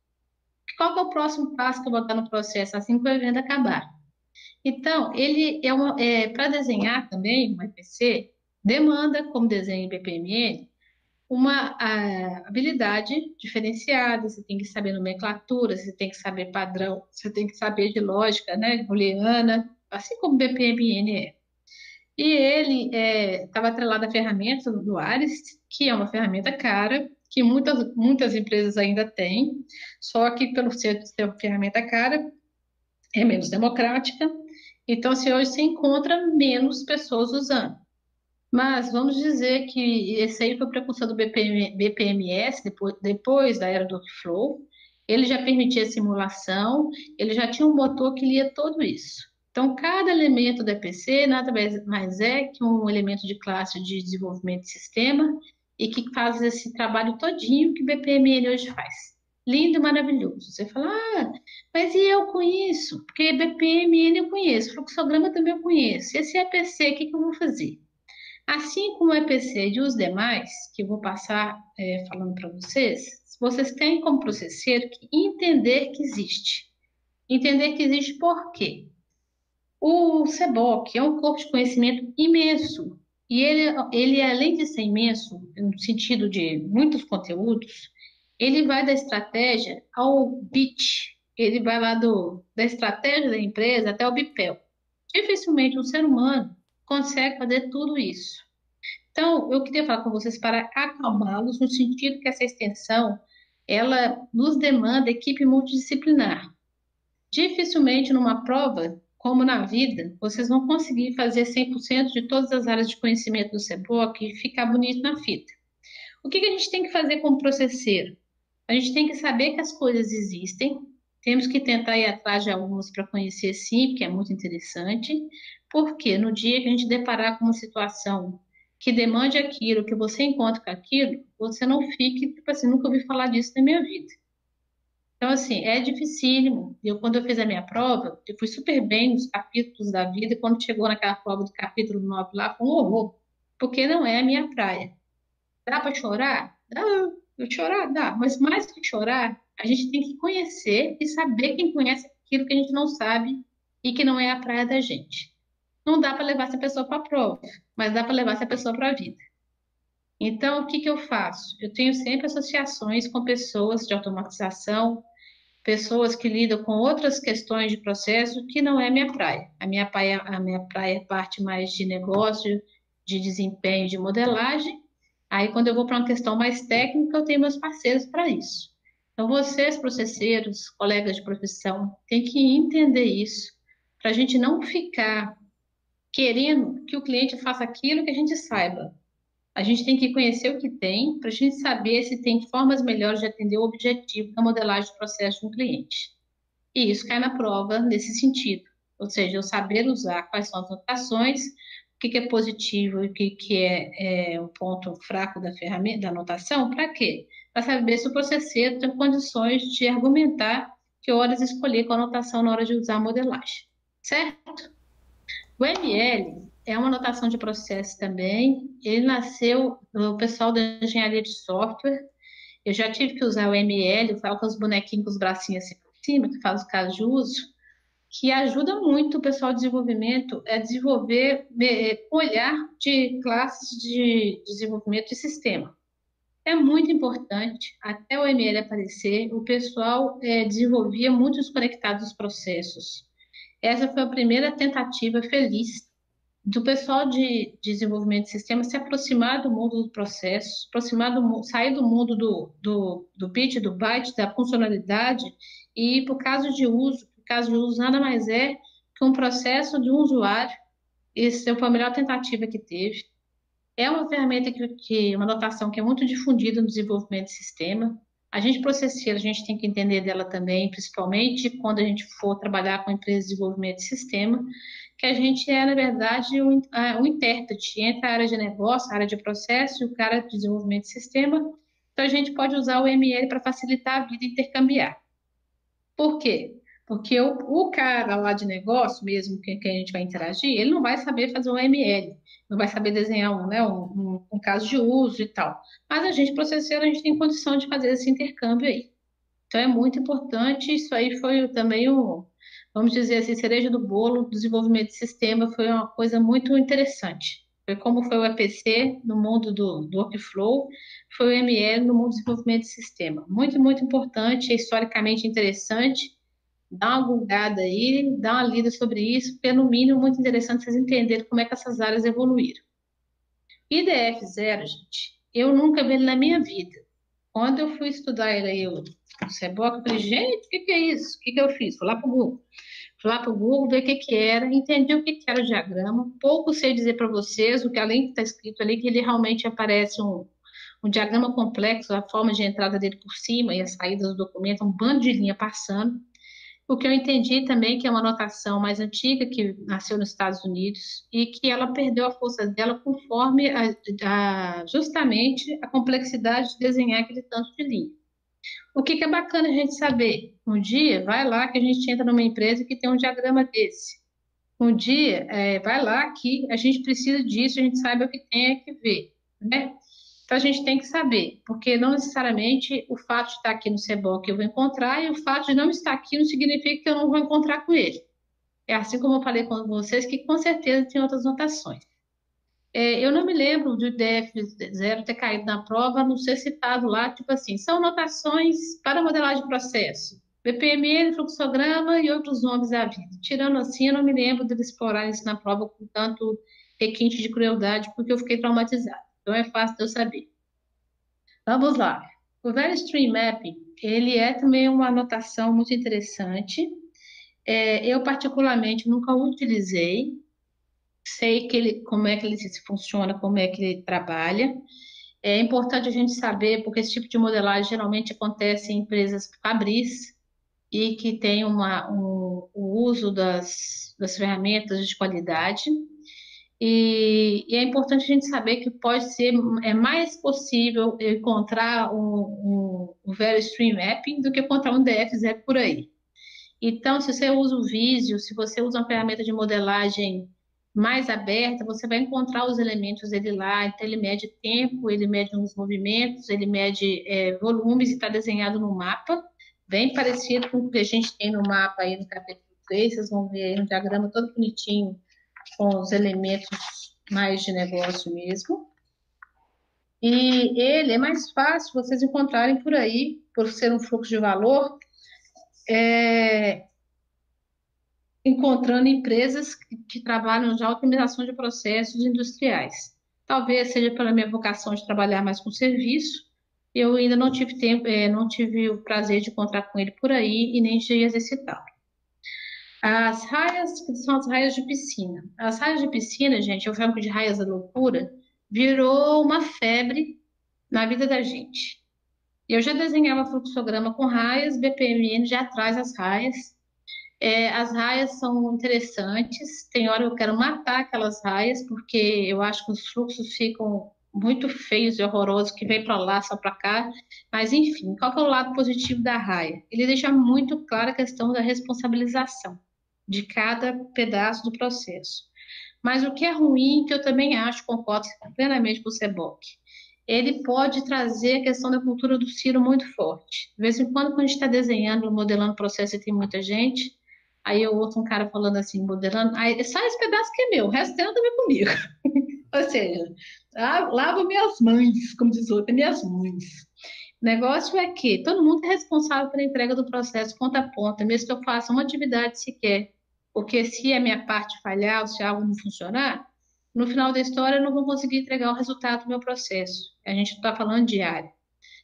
Qual que é o próximo passo que eu vou dar no processo assim que o evento acabar? Então, ele para desenhar também um EPC, demanda, como desenho em BPMN, uma habilidade diferenciada, você tem que saber nomenclatura, você tem que saber padrão, você tem que saber de lógica, né, booleana, assim como o BPMN é. E ele estava atrelado à ferramenta do Ares, que é uma ferramenta cara, que muitas empresas ainda têm, só que pelo ser uma ferramenta cara, é menos democrática, então se hoje se encontra menos pessoas usando. Mas vamos dizer que esse aí foi o precursor do BPMS, depois da era do Workflow. Ele já permitia simulação, ele já tinha um motor que lia tudo isso. Então, cada elemento do EPC nada mais é que um elemento de classe de desenvolvimento de sistema e que faz esse trabalho todinho que o BPMN hoje faz. Lindo, maravilhoso. Você fala, mas e eu conheço? Porque BPMN eu conheço, fluxograma também eu conheço. Esse EPC, o que eu vou fazer? Assim como o EPC e os demais, que eu vou passar falando para vocês, vocês têm como processeiro que entender que existe. Entender que existe por quê? O CBOC é um corpo de conhecimento imenso. E ele, além de ser imenso, no sentido de muitos conteúdos, ele vai da estratégia ao BIT. Ele vai lá da estratégia da empresa até o BIPEL. Dificilmente um ser humano consegue fazer tudo isso. Então, eu queria falar com vocês para acalmá-los, no sentido que essa extensão, ela nos demanda equipe multidisciplinar. Dificilmente numa prova, como na vida, vocês vão conseguir fazer 100% de todas as áreas de conhecimento do CEPOC e ficar bonito na fita. O que a gente tem que fazer como processeiro? A gente tem que saber que as coisas existem, temos que tentar ir atrás de algumas para conhecer sim, porque é muito interessante, porque no dia que a gente deparar com uma situação que demande aquilo, que você encontra com aquilo, você não fique, tipo assim, nunca ouvi falar disso na minha vida. Então, assim, é dificílimo. Quando eu fiz a minha prova, eu fui super bem nos capítulos da vida, e quando chegou naquela prova do capítulo 9 lá, foi um horror, porque não é a minha praia. Dá para chorar? Dá. Eu chorar? Dá. Mas mais que chorar, a gente tem que conhecer e saber quem conhece aquilo que a gente não sabe e que não é a praia da gente. Não dá para levar essa pessoa para a prova, mas dá para levar essa pessoa para a vida. Então, o que eu faço? Eu tenho sempre associações com pessoas de automatização, pessoas que lidam com outras questões de processo que não é minha praia. A minha praia é parte mais de negócio, de desempenho, de modelagem. Aí, quando eu vou para uma questão mais técnica, eu tenho meus parceiros para isso. Então, vocês, processeiros, colegas de profissão, têm que entender isso, para a gente não ficar querendo que o cliente faça aquilo que a gente saiba. A gente tem que conhecer o que tem, para a gente saber se tem formas melhores de atender o objetivo da modelagem de processo de um cliente. E isso cai na prova nesse sentido. Ou seja, eu saber usar quais são as notações, o que é positivo e o que é o ponto fraco da ferramenta, da anotação, para quê? Para saber se o processeiro tem condições de argumentar que horas escolher com a anotação na hora de usar a modelagem. Certo? O ML é uma notação de processo também. Ele nasceu do pessoal da engenharia de software. Eu já tive que usar o ML, falo com os bonequinhos com os bracinhos assim por cima, que faz o caso de uso, que ajuda muito o pessoal de desenvolvimento a desenvolver olhar de classes de desenvolvimento de sistema. É muito importante, até o ML aparecer, o pessoal desenvolvia muitos conectados aos processos. Essa foi a primeira tentativa feliz do pessoal de desenvolvimento de sistema se aproximar do mundo do processo, sair do mundo do bit, do byte, da funcionalidade e ir para o caso de uso. O caso de uso nada mais é que um processo de um usuário. Essa foi a melhor tentativa que teve. É uma ferramenta uma notação que é muito difundida no desenvolvimento de sistema. A gente processeiro, a gente tem que entender dela também, principalmente quando a gente for trabalhar com empresas de desenvolvimento de sistema, que a gente é, na verdade, um intérprete entre a área de negócio, a área de processo e o cara de desenvolvimento de sistema. Então, a gente pode usar o ML para facilitar a vida e intercambiar. Por quê? Porque o cara lá de negócio, mesmo que a gente vai interagir, ele não vai saber fazer um ML, não vai saber desenhar um caso de uso e tal. Mas a gente, processeiro, a gente tem condição de fazer esse intercâmbio aí. Então é muito importante, isso aí foi também vamos dizer assim, cereja do bolo, o desenvolvimento de sistema foi uma coisa muito interessante. Foi como foi o EPC no mundo do workflow, foi o ML no mundo do desenvolvimento de sistema. Muito, muito importante, é historicamente interessante. Dá uma googada aí, dá uma lida sobre isso, porque é no mínimo muito interessante vocês entenderem como é que essas áreas evoluíram. IDF zero, gente, eu nunca vi ele na minha vida. Quando eu fui estudar ele aí, o CEBOC, eu falei, gente, o que que é isso? O que que eu fiz? Fui lá para o Google. Fui lá para o Google, ver o que que era, entendi o que que era o diagrama. Pouco sei dizer para vocês, o que além que está escrito ali, que ele realmente aparece um diagrama complexo, a forma de entrada dele por cima e a saída do documento, um bando de linha passando. O que eu entendi também que é uma notação mais antiga, que nasceu nos Estados Unidos, e que ela perdeu a força dela conforme justamente a complexidade de desenhar aquele tanto de linha. O que que é bacana a gente saber? Um dia, vai lá que a gente entra numa empresa que tem um diagrama desse. Um dia, vai lá que a gente precisa disso, a gente sabe o que tem que ver, né? Então a gente tem que saber, porque não necessariamente o fato de estar aqui no CEBOC eu vou encontrar, e o fato de não estar aqui não significa que eu não vou encontrar com ele. É assim como eu falei com vocês, que com certeza tem outras notações. Eu não me lembro do DF0 ter caído na prova, não ser citado lá, tipo assim, são notações para modelagem de processo. BPMN, fluxograma e outros nomes da vida. Tirando assim, eu não me lembro de explorar isso na prova com tanto requinte de crueldade, porque eu fiquei traumatizada. Então é fácil de eu saber. Vamos lá. O Stream Mapping, ele é também uma anotação muito interessante. Eu, particularmente, nunca o utilizei. Sei que como é que ele se funciona, como é que ele trabalha. É importante a gente saber, porque esse tipo de modelagem geralmente acontece em empresas fabris e que tem o uso das ferramentas de qualidade. E é importante a gente saber que pode ser mais possível encontrar um Stream Mapping do que encontrar um DF0 por aí. Então, se você usa o Visio, se você usa uma ferramenta de modelagem mais aberta, você vai encontrar os elementos dele lá. Então, ele mede tempo, ele mede os movimentos, ele mede volumes e está desenhado no mapa, bem parecido com o que a gente tem no mapa aí no capítulo 3. Vocês vão ver aí um diagrama todo bonitinho com os elementos mais de negócio mesmo. E ele é mais fácil vocês encontrarem por aí, por ser um fluxo de valor, encontrando empresas que trabalham já otimização de processos industriais. Talvez seja pela minha vocação de trabalhar mais com serviço, eu ainda não tive tempo, não tive o prazer de encontrar com ele por aí e nem de exercitá-lo. As raias, que são as raias de piscina. As raias de piscina, gente, eu chamo de raias da loucura, virou uma febre na vida da gente. Eu já desenhava fluxograma com raias, BPMN já traz as raias. As raias são interessantes, tem hora eu quero matar aquelas raias, porque eu acho que os fluxos ficam muito feios e horrorosos, que vem para lá, só para cá. Mas, enfim, qual que é o lado positivo da raia? Ele deixa muito clara a questão da responsabilização de cada pedaço do processo. Mas o que é ruim, que eu também acho, concordo plenamente com o Seboc, ele pode trazer a questão da cultura do Ciro muito forte. De vez em quando a gente está desenhando, modelando o processo e tem muita gente, aí eu ouço um cara falando assim, modelando, aí sai esse pedaço que é meu, o resto tem nada a ver comigo. Ou seja, lava minhas mães, como diz o outro, minhas mães. O negócio é que todo mundo é responsável pela entrega do processo ponta a ponta, mesmo que eu faça uma atividade sequer. Porque se a minha parte falhar, ou se algo não funcionar, no final da história eu não vou conseguir entregar o resultado do meu processo. A gente está falando de área.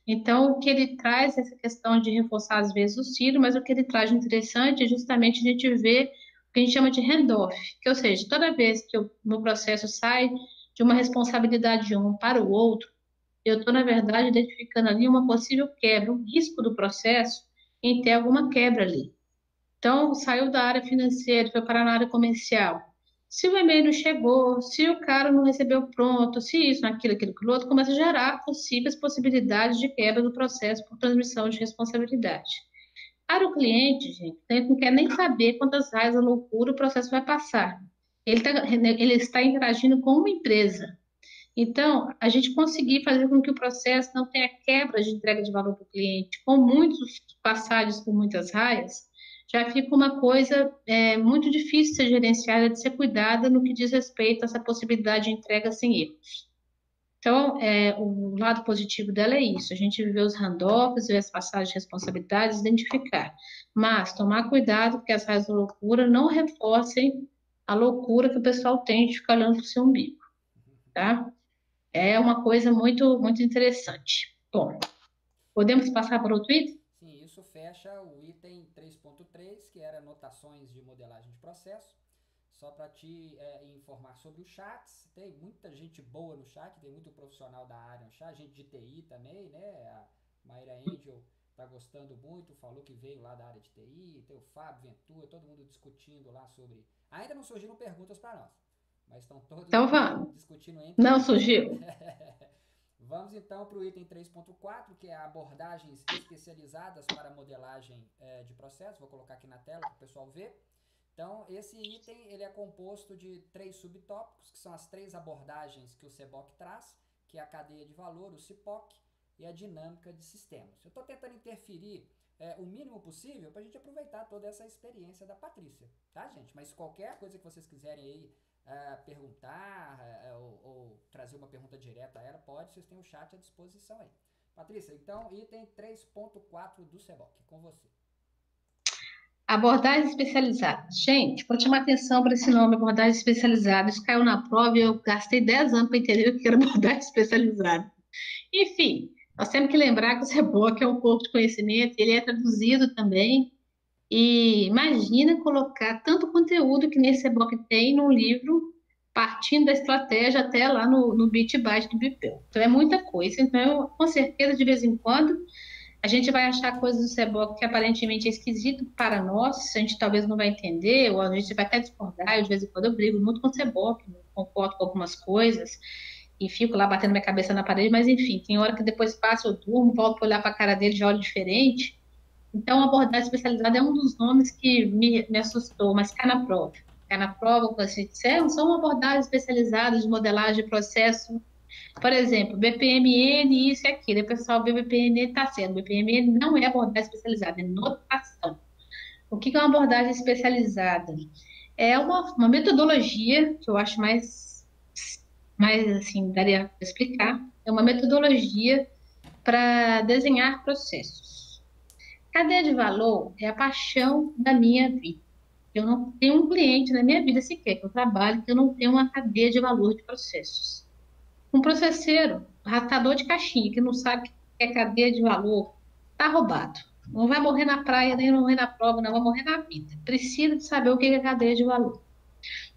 Então, o que ele traz é essa questão de reforçar, às vezes, o Ciro, mas o que ele traz de interessante é justamente a gente ver o que a gente chama de handoff, que, ou seja, toda vez que o meu processo sai de uma responsabilidade de um para o outro, eu estou, na verdade, identificando ali uma possível quebra, um risco do processo em ter alguma quebra ali. Então, saiu da área financeira, foi para a área comercial. Se o e-mail não chegou, se o cara não recebeu pronto, se isso, aquilo, outro, começa a gerar possíveis possibilidades de quebra do processo por transmissão de responsabilidade. Para o cliente, gente, ele não quer nem saber quantas raias da loucura o processo vai passar. Ele está interagindo com uma empresa. Então, a gente conseguir fazer com que o processo não tenha quebra de entrega de valor para o cliente, com muitos passagens por muitas raias, já fica uma coisa muito difícil de ser gerenciada, de ser cuidada no que diz respeito a essa possibilidade de entrega sem erros. Então, o lado positivo dela é isso, a gente viver os handoffs, ver as passagens de responsabilidades, identificar. Mas tomar cuidado que as raias da loucura não reforcem a loucura que o pessoal tem de ficar olhando para o seu umbigo, tá? É uma coisa muito, muito interessante. Bom, podemos passar para outro item?
Sim, isso fecha o item 3.3, que era anotações de modelagem de processo. Só para te informar sobre os chats, tem muita gente boa no chat, tem muito profissional da área no chat, gente de TI também, né? A Mayra Angel tá gostando muito, falou que veio lá da área de TI, tem o Fábio Ventura, todo mundo discutindo lá sobre. Ainda não surgiram perguntas para nós, mas estão todos
Então vamos.
discutindo entre
Não
eles.
surgiu?
Vamos então para o item 3.4, que é abordagens especializadas para modelagem de processo. Vou colocar aqui na tela para o pessoal ver. Então, esse item ele é composto de 3 subtópicos, que são as 3 abordagens que o CBOC traz, que é a cadeia de valor, o CIPOC, e a dinâmica de sistemas. Eu estou tentando interferir o mínimo possível para a gente aproveitar toda essa experiência da Patrícia, tá, gente? Mas qualquer coisa que vocês quiserem aí perguntar ou trazer uma pergunta direta a ela, pode, vocês têm o chat à disposição aí. Patrícia, então, item 3.4 do CBOC, com você.
Abordagem especializada. Gente, pode chamar atenção para esse nome, abordagem especializada. Isso caiu na prova e eu gastei 10 anos para entender o que era abordagem especializada. Enfim, nós temos que lembrar que o CBOC é um corpo de conhecimento, ele é traduzido também. E imagina colocar tanto conteúdo que nesse CBOC tem num livro, partindo da estratégia até lá no bit byte do Bipel. Então é muita coisa. Então, com certeza, de vez em quando, a gente vai achar coisas do CBOC que aparentemente é esquisito para nós, a gente talvez não vai entender, ou a gente vai até discordar, de vez em quando eu brigo muito com o CBOC, não concordo com algumas coisas, e fico lá batendo minha cabeça na parede, mas enfim, tem hora que depois passa, eu durmo, volto para olhar para a cara dele, já olho diferente. Então, a abordagem especializada é um dos nomes que me assustou, mas cai na prova. Cai na prova, quando se disser, são abordagens especializadas de modelagem de processo. Por exemplo, BPMN, isso e aquilo. O pessoal vê BPMN, está sendo. BPMN não é abordagem especializada, é notação. O que é uma abordagem especializada? É uma metodologia, que eu acho mais assim, daria para explicar. É uma metodologia para desenhar processos. Cadeia de valor é a paixão da minha vida. Eu não tenho um cliente na minha vida sequer que eu trabalho que eu não tenho uma cadeia de valor de processos. Um processeiro, ratador de caixinha, que não sabe o que é cadeia de valor, está roubado. Não vai morrer na praia, nem morrer na prova, não vai morrer na vida. Precisa de saber o que é cadeia de valor.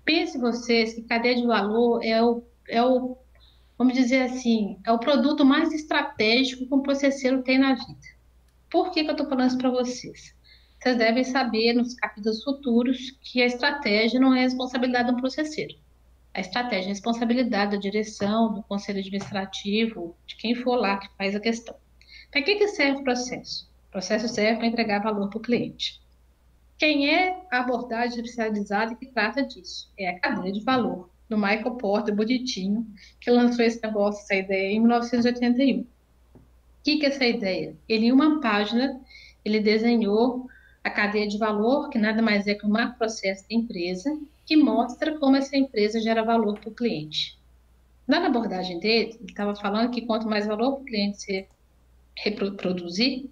Pense vocês que cadeia de valor vamos dizer assim, é o produto mais estratégico que um processeiro tem na vida. Por que eu estou falando isso para vocês? Vocês devem saber nos capítulos futuros que a estratégia não é responsabilidade do processeiro. A estratégia é responsabilidade da direção, do conselho administrativo, de quem for lá que faz a questão. Para que serve o processo? O processo serve para entregar valor para o cliente. Quem é a abordagem especializada que trata disso? É a cadeia de valor, do Michael Porter, bonitinho, que lançou esse negócio, essa ideia, em 1981. O que é essa ideia? Ele, em uma página, ele desenhou a cadeia de valor, que nada mais é que um macroprocesso da empresa, que mostra como essa empresa gera valor para o cliente. Na abordagem dele, ele estava falando que quanto mais valor para o cliente você reproduzir,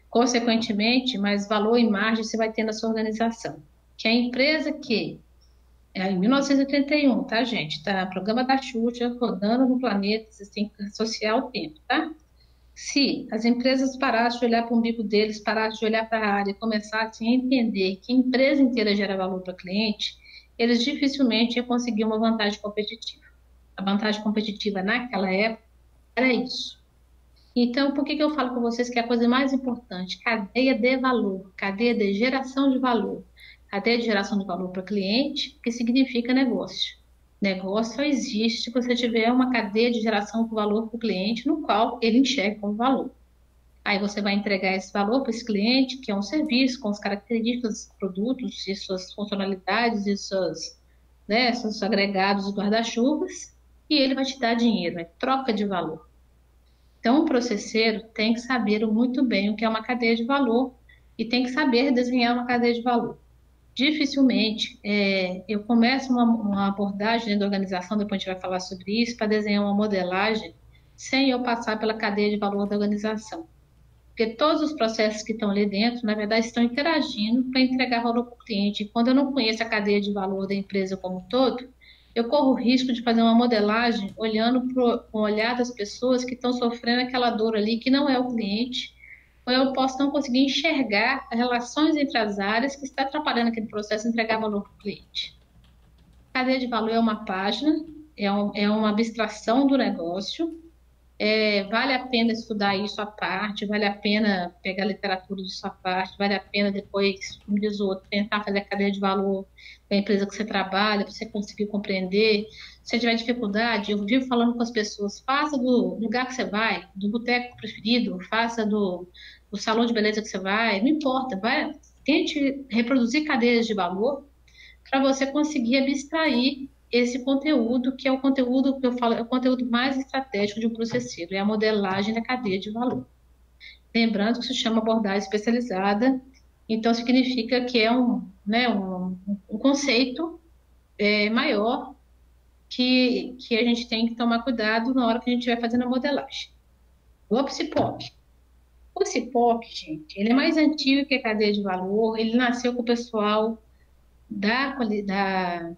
consequentemente, mais valor e margem você vai ter na sua organização. Que a empresa que, em 1931, tá, gente? Tá, programa da Xuxa, rodando no planeta, vocês têm que associar o tempo, tá? Se as empresas parassem de olhar para o umbigo deles, parassem de olhar para a área e começassem a entender que a empresa inteira gera valor para o cliente, eles dificilmente iam conseguir uma vantagem competitiva. A vantagem competitiva naquela época era isso. Então, por que eu falo com vocês que é a coisa mais importante? Cadeia de valor, cadeia de geração de valor. Cadeia de geração de valor para o cliente, que significa negócio. Negócio só existe se você tiver uma cadeia de geração de valor para o cliente, no qual ele enxerga como valor. Aí você vai entregar esse valor para esse cliente, que é um serviço com as características dos produtos e suas funcionalidades e seus agregados e guarda-chuvas, e ele vai te dar dinheiro, é troca de valor. Então, o processeiro tem que saber muito bem o que é uma cadeia de valor e tem que saber desenhar uma cadeia de valor. Dificilmente eu começo uma abordagem dentro da organização, depois a gente vai falar sobre isso, para desenhar uma modelagem sem eu passar pela cadeia de valor da organização. Porque todos os processos que estão ali dentro, na verdade, estão interagindo para entregar valor para o cliente. E quando eu não conheço a cadeia de valor da empresa como um todo, eu corro o risco de fazer uma modelagem olhando com o olhar das pessoas que estão sofrendo aquela dor ali, que não é o cliente, ou eu posso não conseguir enxergar as relações entre as áreas que está atrapalhando aquele processo de entregar valor para o cliente. Cadeia de valor é uma página, é uma abstração do negócio, vale a pena estudar isso à parte, vale a pena pegar literatura disso à parte, vale a pena depois, como diz o outro, tentar fazer a cadeia de valor da empresa que você trabalha, para você conseguir compreender. Se você tiver dificuldade, eu vivo falando com as pessoas, faça do lugar que você vai, do boteco preferido, faça do salão de beleza que você vai, não importa, tente reproduzir cadeias de valor para você conseguir abstrair esse conteúdo, que é o conteúdo que eu falo, é o conteúdo mais estratégico de um processeiro, é a modelagem da cadeia de valor. Lembrando que isso se chama abordagem especializada, então significa que é um conceito maior que a gente tem que tomar cuidado na hora que a gente vai fazendo a modelagem. O CIPOC. O CIPOC, gente, ele é mais antigo que a cadeia de valor, ele nasceu com o pessoal da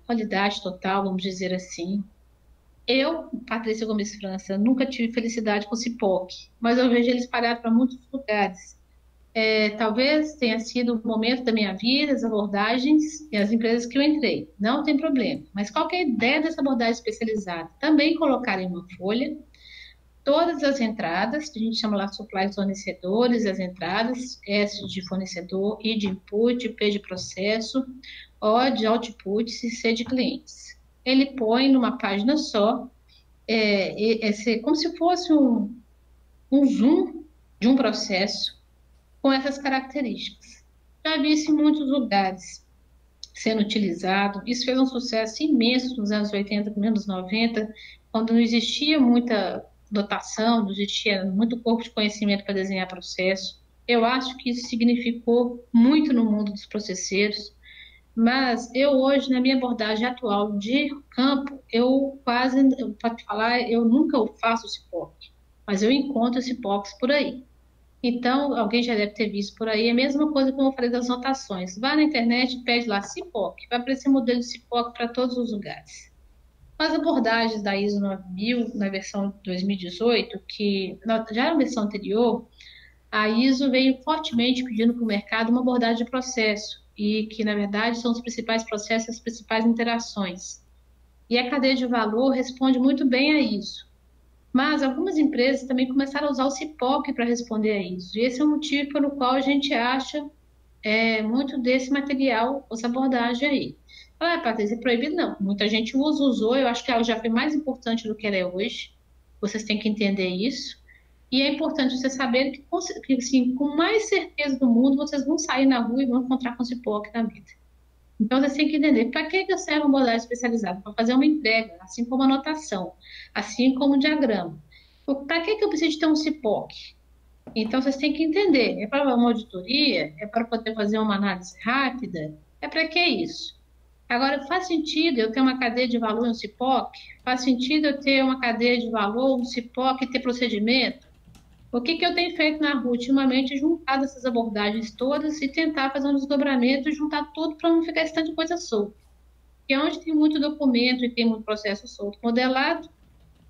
qualidade total, vamos dizer assim. Eu, Patrícia Gomes França, nunca tive felicidade com o CIPOC, mas eu vejo ele espalhado para muitos lugares. Talvez tenha sido o momento da minha vida, as abordagens e as empresas que eu entrei. Não tem problema. Mas qual que é a ideia dessa abordagem especializada? Também colocar em uma folha todas as entradas, que a gente chama lá de supplies fornecedores, as entradas, S de fornecedor, I de input, P de processo, O de output e C de clientes. Ele põe numa página só, como se fosse um zoom de um processo com essas características. Já vi isso em muitos lugares sendo utilizado. Isso fez um sucesso imenso nos anos 80, anos 90, quando não existia muita dotação, não existia muito corpo de conhecimento para desenhar processo. Eu acho que isso significou muito no mundo dos processeiros, mas eu hoje, na minha abordagem atual de campo, para falar, eu nunca faço CIPOC, mas eu encontro CIPOCs por aí. Então, alguém já deve ter visto por aí, é a mesma coisa como eu falei das notações. Vai na internet e pede lá CIPOC, vai aparecer modelo de CIPOC para todos os lugares. As abordagens da ISO 9000, na versão 2018, que já era a versão anterior, a ISO veio fortemente pedindo para o mercado uma abordagem de processo, e que, na verdade, são os principais processos, as principais interações. E a cadeia de valor responde muito bem a isso. Mas algumas empresas também começaram a usar o CIPOC para responder a isso. E esse é o motivo pelo qual a gente acha muito desse material, essa abordagem aí. Patrícia, é proibido? Não. Muita gente usou, eu acho que ela já foi mais importante do que ela é hoje. Vocês têm que entender isso. E é importante vocês saberem que assim, com mais certeza do mundo, vocês vão sair na rua e vão encontrar com CIPOC na vida. Então, vocês têm que entender para que serve uma abordagem especializada? Para fazer uma entrega, assim como anotação, assim como um diagrama. Para que eu preciso ter um CIPOC? Então, vocês têm que entender. É para uma auditoria? É para poder fazer uma análise rápida? É para que isso? Agora, faz sentido eu ter uma cadeia de valor e um CIPOC? Faz sentido eu ter uma cadeia de valor, um CIPOC e ter procedimento? O que eu tenho feito na rua ultimamente é juntar essas abordagens todas e tentar fazer um desdobramento e juntar tudo para não ficar esse tanto de coisa solta. Porque onde tem muito documento e tem muito processo solto modelado,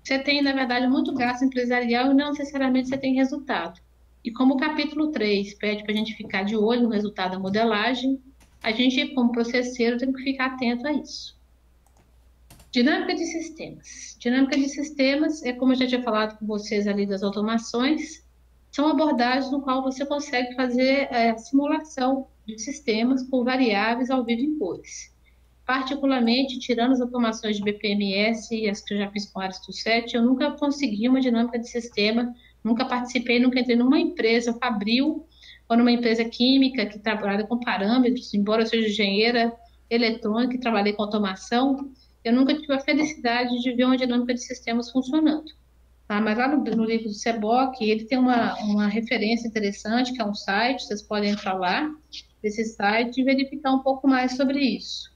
você tem, na verdade, muito gasto empresarial e não necessariamente você tem resultado. E como o capítulo 3 pede para a gente ficar de olho no resultado da modelagem, a gente, como processeiro, tem que ficar atento a isso. Dinâmica de sistemas. Dinâmica de sistemas é, como eu já tinha falado com vocês ali das automações, são abordagens no qual você consegue fazer simulação de sistemas com variáveis ao vivo em cores. Particularmente, tirando as automações de BPMS e as que eu já fiz com Aristo 7, eu nunca consegui uma dinâmica de sistema, nunca participei, nunca entrei numa empresa fabril ou numa empresa química que trabalha com parâmetros, embora eu seja engenheira eletrônica e trabalhei com automação, eu nunca tive a felicidade de ver uma dinâmica de sistemas funcionando. tá? Mas lá no livro do Seboc, ele tem uma referência interessante, que é um site, vocês podem entrar lá, nesse site, e verificar um pouco mais sobre isso.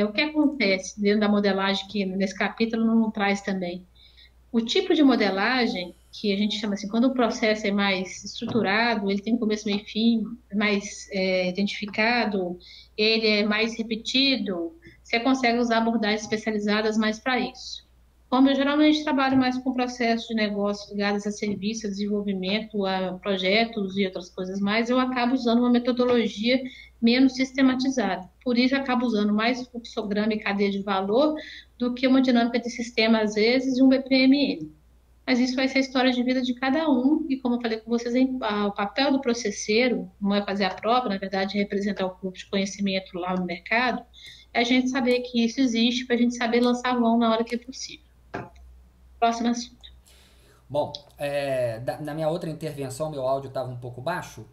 O que acontece dentro da modelagem, que nesse capítulo não traz também? O tipo de modelagem, que a gente chama assim, quando o processo é mais estruturado, ele tem começo, meio e fim, mais identificado, ele é mais repetido, você consegue usar abordagens especializadas mais para isso. Como eu geralmente trabalho mais com processos de negócio ligados a serviços, a desenvolvimento, a projetos e outras coisas mais, eu acabo usando uma metodologia menos sistematizada. Por isso, eu acabo usando mais fluxograma e cadeia de valor do que uma dinâmica de sistema, às vezes, e um BPMN. Mas isso vai ser a história de vida de cada um, e como eu falei com vocês, o papel do processeiro, não é fazer a prova, na verdade, é representar o grupo de conhecimento lá no mercado, é a gente saber que isso existe, para a gente saber lançar a mão na hora que é possível. Próximo assunto.
Bom, na minha outra intervenção, meu áudio estava um pouco baixo,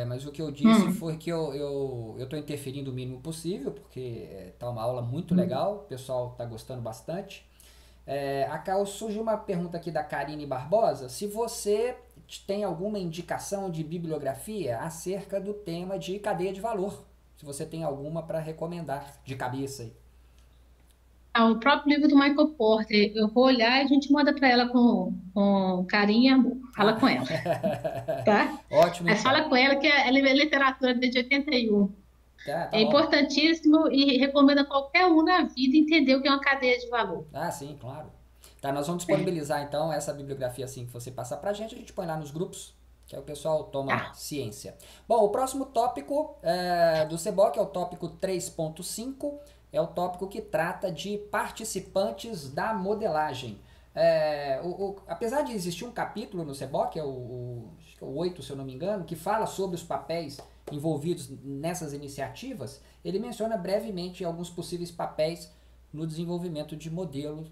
mas o que eu disse
Hum,
foi que eu estou interferindo o mínimo possível, porque está uma aula muito legal, o pessoal está gostando bastante. Surgiu uma pergunta aqui da Karine Barbosa, se você tem alguma indicação de bibliografia acerca do tema de cadeia de valor, se você tem alguma para recomendar de cabeça aí.
o próprio livro do Michael Porter, eu vou olhar e a gente manda para ela com carinho e amor. Fala
Ah,
com ela, tá?
ótimo
Mas
então.
fala com ela que ela é literatura desde 81.
Tá
É
bom.
importantíssimo e recomendo a qualquer um na vida entender o que é uma cadeia de valor.
Ah, sim, claro. Tá, nós vamos disponibilizar então essa bibliografia assim que você passar pra gente, a gente põe lá nos grupos, que aí o pessoal toma
Tá.
ciência. Bom, o próximo tópico do CEBOC é o tópico 3.5, é o tópico que trata de participantes da modelagem. Apesar de existir um capítulo no CEBOC, acho que é o 8, se eu não me engano, que fala sobre os papéis envolvidos nessas iniciativas, ele menciona brevemente alguns possíveis papéis no desenvolvimento de modelos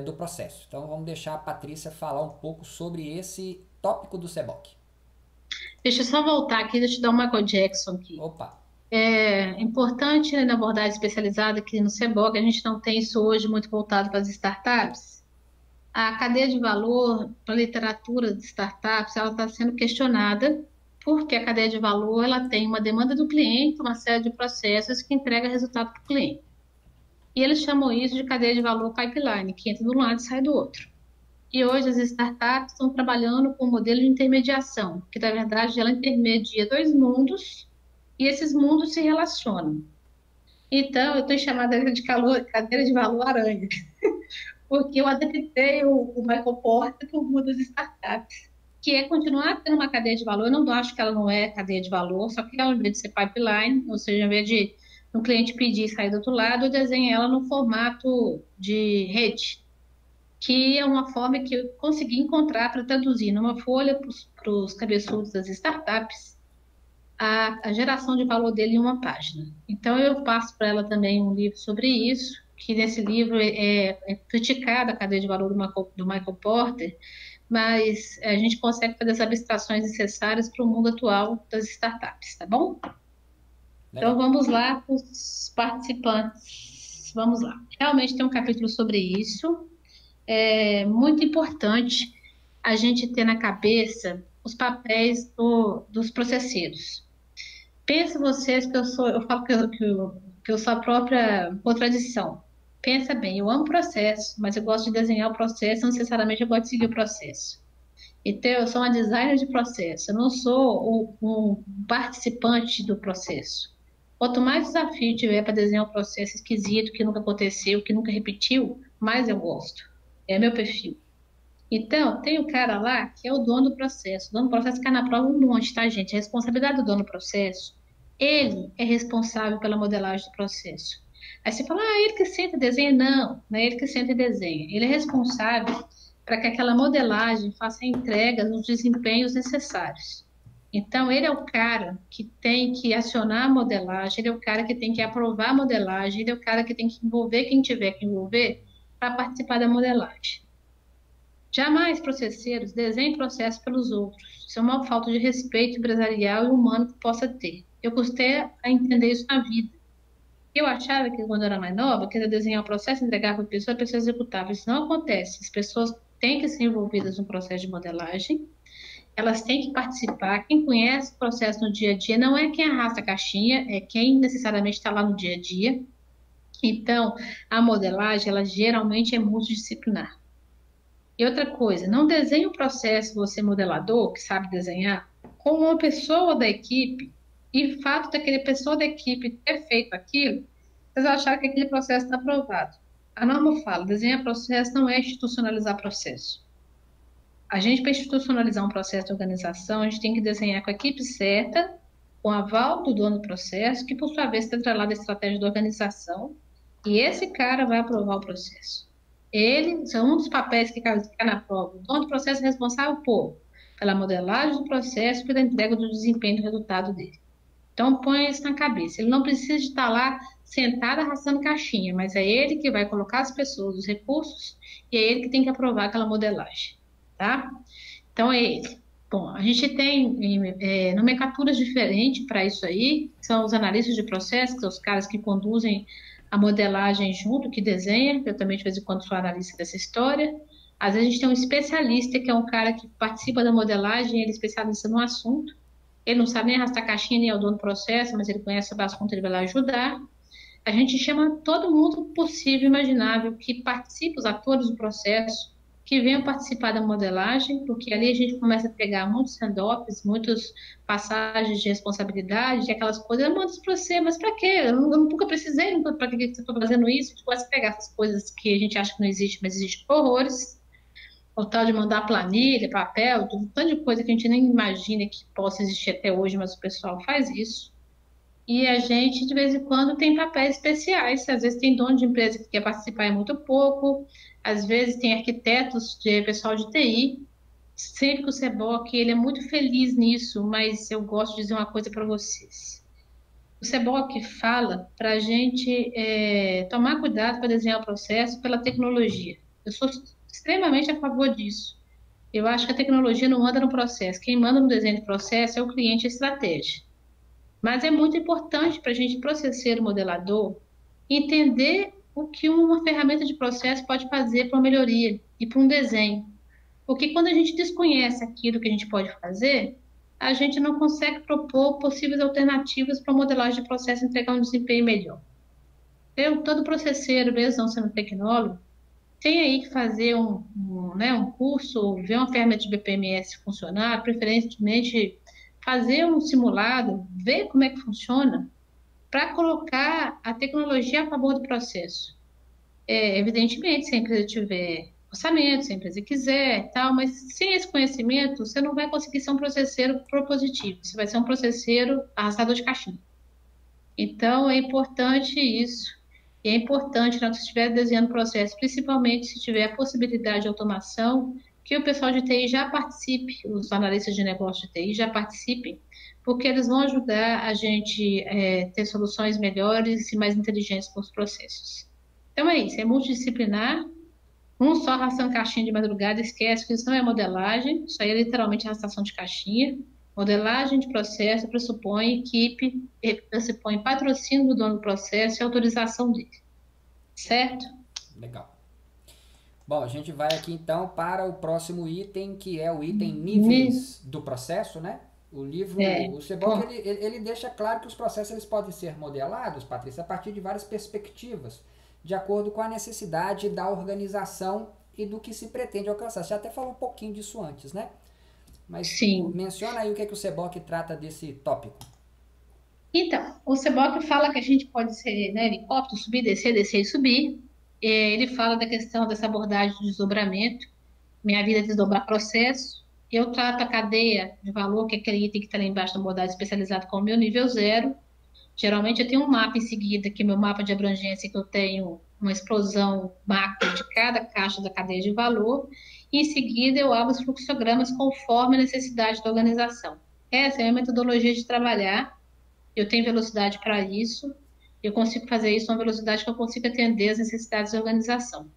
do processo. Então vamos deixar a Patrícia falar um pouco sobre esse tópico do CEBOC.
Deixa eu só voltar aqui, deixa eu dar um Michael Jackson aqui.
Opa!
É importante, né, na abordagem especializada aqui no CEBOC, a gente não tem isso hoje muito voltado para as startups. A cadeia de valor para a literatura de startups, ela está sendo questionada porque a cadeia de valor ela tem uma demanda do cliente, uma série de processos que entrega resultado para o cliente. E eles chamam isso de cadeia de valor pipeline, que entra de um lado e sai do outro. E hoje as startups estão trabalhando com um modelo de intermediação, que na verdade ela intermedia dois mundos e esses mundos se relacionam. Então, eu estou chamada de cadeira de valor aranha, porque eu adaptei o Michael Porter para o mundo das startups, que é continuar tendo uma cadeia de valor. Eu não acho que ela não é cadeia de valor, só que ao invés de ser pipeline, ou seja, ao invés de um cliente pedir e sair do outro lado, eu desenho ela no formato de rede, que é uma forma que eu consegui encontrar para traduzir numa folha para os cabeçudos das startups a geração de valor dele em uma página. Então, eu passo para ela também um livro sobre isso, que nesse livro é criticada a cadeia de valor do Michael Porter, mas a gente consegue fazer as abstrações necessárias para o mundo atual das startups, tá bom? Então,
Legal.
vamos lá para os participantes. Vamos lá. Realmente tem um capítulo sobre isso. É muito importante a gente ter na cabeça os papéis dos processeiros. Pensa vocês que eu falo que eu sou a própria contradição. Pensa bem, eu amo processo, mas eu gosto de desenhar o processo, não necessariamente eu gosto de seguir o processo. Então, eu sou uma designer de processo, eu não sou um participante do processo. Quanto mais desafio tiver para desenhar um processo esquisito, que nunca aconteceu, que nunca repetiu, mais eu gosto. É meu perfil. Então, tem o cara lá que é o dono do processo. O dono do processo cai na prova um monte, tá, gente? A responsabilidade do dono do processo, ele é responsável pela modelagem do processo. Aí você fala, ele que senta e desenha. Não é ele que senta e desenha. Ele é responsável para que aquela modelagem faça a entrega nos desempenhos necessários. Então, ele é o cara que tem que acionar a modelagem, ele é o cara que tem que aprovar a modelagem, ele é o cara que tem que envolver quem tiver que envolver para participar da modelagem. Jamais processeiros desenhem processos pelos outros. Isso é uma falta de respeito empresarial e humano que possa ter. Eu custei a entender isso na vida. Eu achava que quando eu era mais nova, que era desenhar o processo, entregar para a pessoa executava. Isso não acontece. As pessoas têm que ser envolvidas no processo de modelagem, elas têm que participar. Quem conhece o processo no dia a dia não é quem arrasta a caixinha, é quem necessariamente está lá no dia a dia. Então, a modelagem, ela geralmente é multidisciplinar. E outra coisa, não desenhe o processo, você modelador, que sabe desenhar, com uma pessoa da equipe, e o fato daquele pessoa da equipe ter feito aquilo, vocês acharam que aquele processo está aprovado. A norma fala, desenhar processo não é institucionalizar processo. A gente, para institucionalizar um processo de organização, a gente tem que desenhar com a equipe certa, com aval do dono do processo, que por sua vez está atrelado à estratégia da organização, e esse cara vai aprovar o processo. Ele, são um dos papéis que cai na prova. O dono do processo é responsável pela modelagem do processo e pela entrega do desempenho do resultado dele. Então, põe isso na cabeça. Ele não precisa de estar lá sentado arrastando caixinha, mas é ele que vai colocar as pessoas, os recursos, e é ele que tem que aprovar aquela modelagem, tá? Então, é ele. Bom, a gente tem nomenclaturas diferentes para isso aí, são os analistas de processo, que são os caras que conduzem a modelagem junto, que desenha, eu também de vez em quando sou analista dessa história. Às vezes a gente tem um especialista, que é um cara que participa da modelagem, ele é especialista no assunto, ele não sabe nem arrastar caixinha, nem é o dono do processo, mas ele conhece o assunto, ele vai lá ajudar. A gente chama todo mundo possível e imaginável que participa, os atores do processo, que venham participar da modelagem, porque ali a gente começa a pegar muitos handoffs, muitas passagens de responsabilidade, aquelas coisas, eu mando isso para você, mas para quê? Eu nunca precisei, para que você está fazendo isso? A gente começa a pegar essas coisas que a gente acha que não existe, mas existe horrores, o tal de mandar planilha, papel, tudo, tanto de coisa que a gente nem imagina que possa existir até hoje, mas o pessoal faz isso. E a gente, de vez em quando, tem papéis especiais. Às vezes tem dono de empresa que quer participar é muito pouco, às vezes tem arquitetos, pessoal de TI. Sempre que o Seboc, ele é muito feliz nisso, mas eu gosto de dizer uma coisa para vocês. O Seboc fala para a gente tomar cuidado para desenhar o processo pela tecnologia. Eu sou extremamente a favor disso. Eu acho que a tecnologia não manda no processo. Quem manda no desenho do processo é o cliente e a estratégia. Mas é muito importante para a gente, processeiro modelador, entender o que uma ferramenta de processo pode fazer para uma melhoria e para um desenho. Porque quando a gente desconhece aquilo que a gente pode fazer, a gente não consegue propor possíveis alternativas para a modelagem de processo entregar um desempenho melhor. Todo processeiro, mesmo não sendo tecnólogo, tem aí que fazer um curso, ver uma ferramenta de BPMS funcionar, preferentemente fazer um simulado, ver como é que funciona, para colocar a tecnologia a favor do processo. Evidentemente, se a empresa tiver orçamento, se a empresa quiser, tal, mas sem esse conhecimento, você não vai conseguir ser um processeiro propositivo, você vai ser um processeiro arrastador de caixinha. Então, é importante isso. E é importante, quando você estiver desenhando o processo, principalmente se tiver a possibilidade de automação, que o pessoal de TI já participe, os analistas de negócio de TI já participem, porque eles vão ajudar a gente ter soluções melhores e mais inteligentes para os processos. Então é isso, é multidisciplinar, um só arrastando caixinha de madrugada, esquece que isso não é modelagem, isso aí é literalmente arrastação de caixinha. Modelagem de processo pressupõe equipe, pressupõe patrocínio do dono do processo e autorização dele. Certo?
Legal. Bom, a gente vai aqui então para o próximo item, que é o item níveis do processo, né? O livro, o Seboc, ele deixa claro que os processos eles podem ser modelados, Patrícia, a partir de várias perspectivas, de acordo com a necessidade da organização e do que se pretende alcançar. Você até falou um pouquinho disso antes, né? Mas
sim,
menciona aí o que é que o Seboc trata desse tópico.
Então, o Seboc fala que a gente pode ser, né, helicóptero, subir, descer e subir. Ele fala da questão dessa abordagem de desdobramento. Minha vida é desdobrar processo. Eu trato a cadeia de valor, que é aquele item que está lá embaixo da abordagem especializada, como meu nível zero. Geralmente eu tenho um mapa em seguida, que é meu mapa de abrangência, que eu tenho uma explosão macro de cada caixa da cadeia de valor. E em seguida eu abro os fluxogramas conforme a necessidade da organização. Essa é a minha metodologia de trabalhar. Eu tenho velocidade para isso. Eu consigo fazer isso numa velocidade que eu consiga atender as necessidades da organização.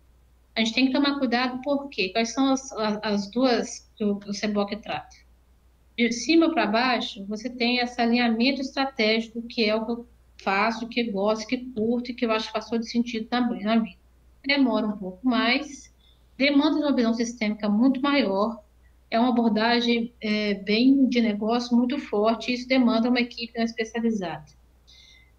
A gente tem que tomar cuidado porque quais são as duas que o Seboc trata? De cima para baixo, você tem esse alinhamento estratégico, que é o que eu faço, que gosto, que curto e que eu acho que faz todo sentido também na vida. Demora um pouco mais, demanda de uma visão sistêmica muito maior, é uma abordagem bem de negócio muito forte, e isso demanda uma equipe especializada.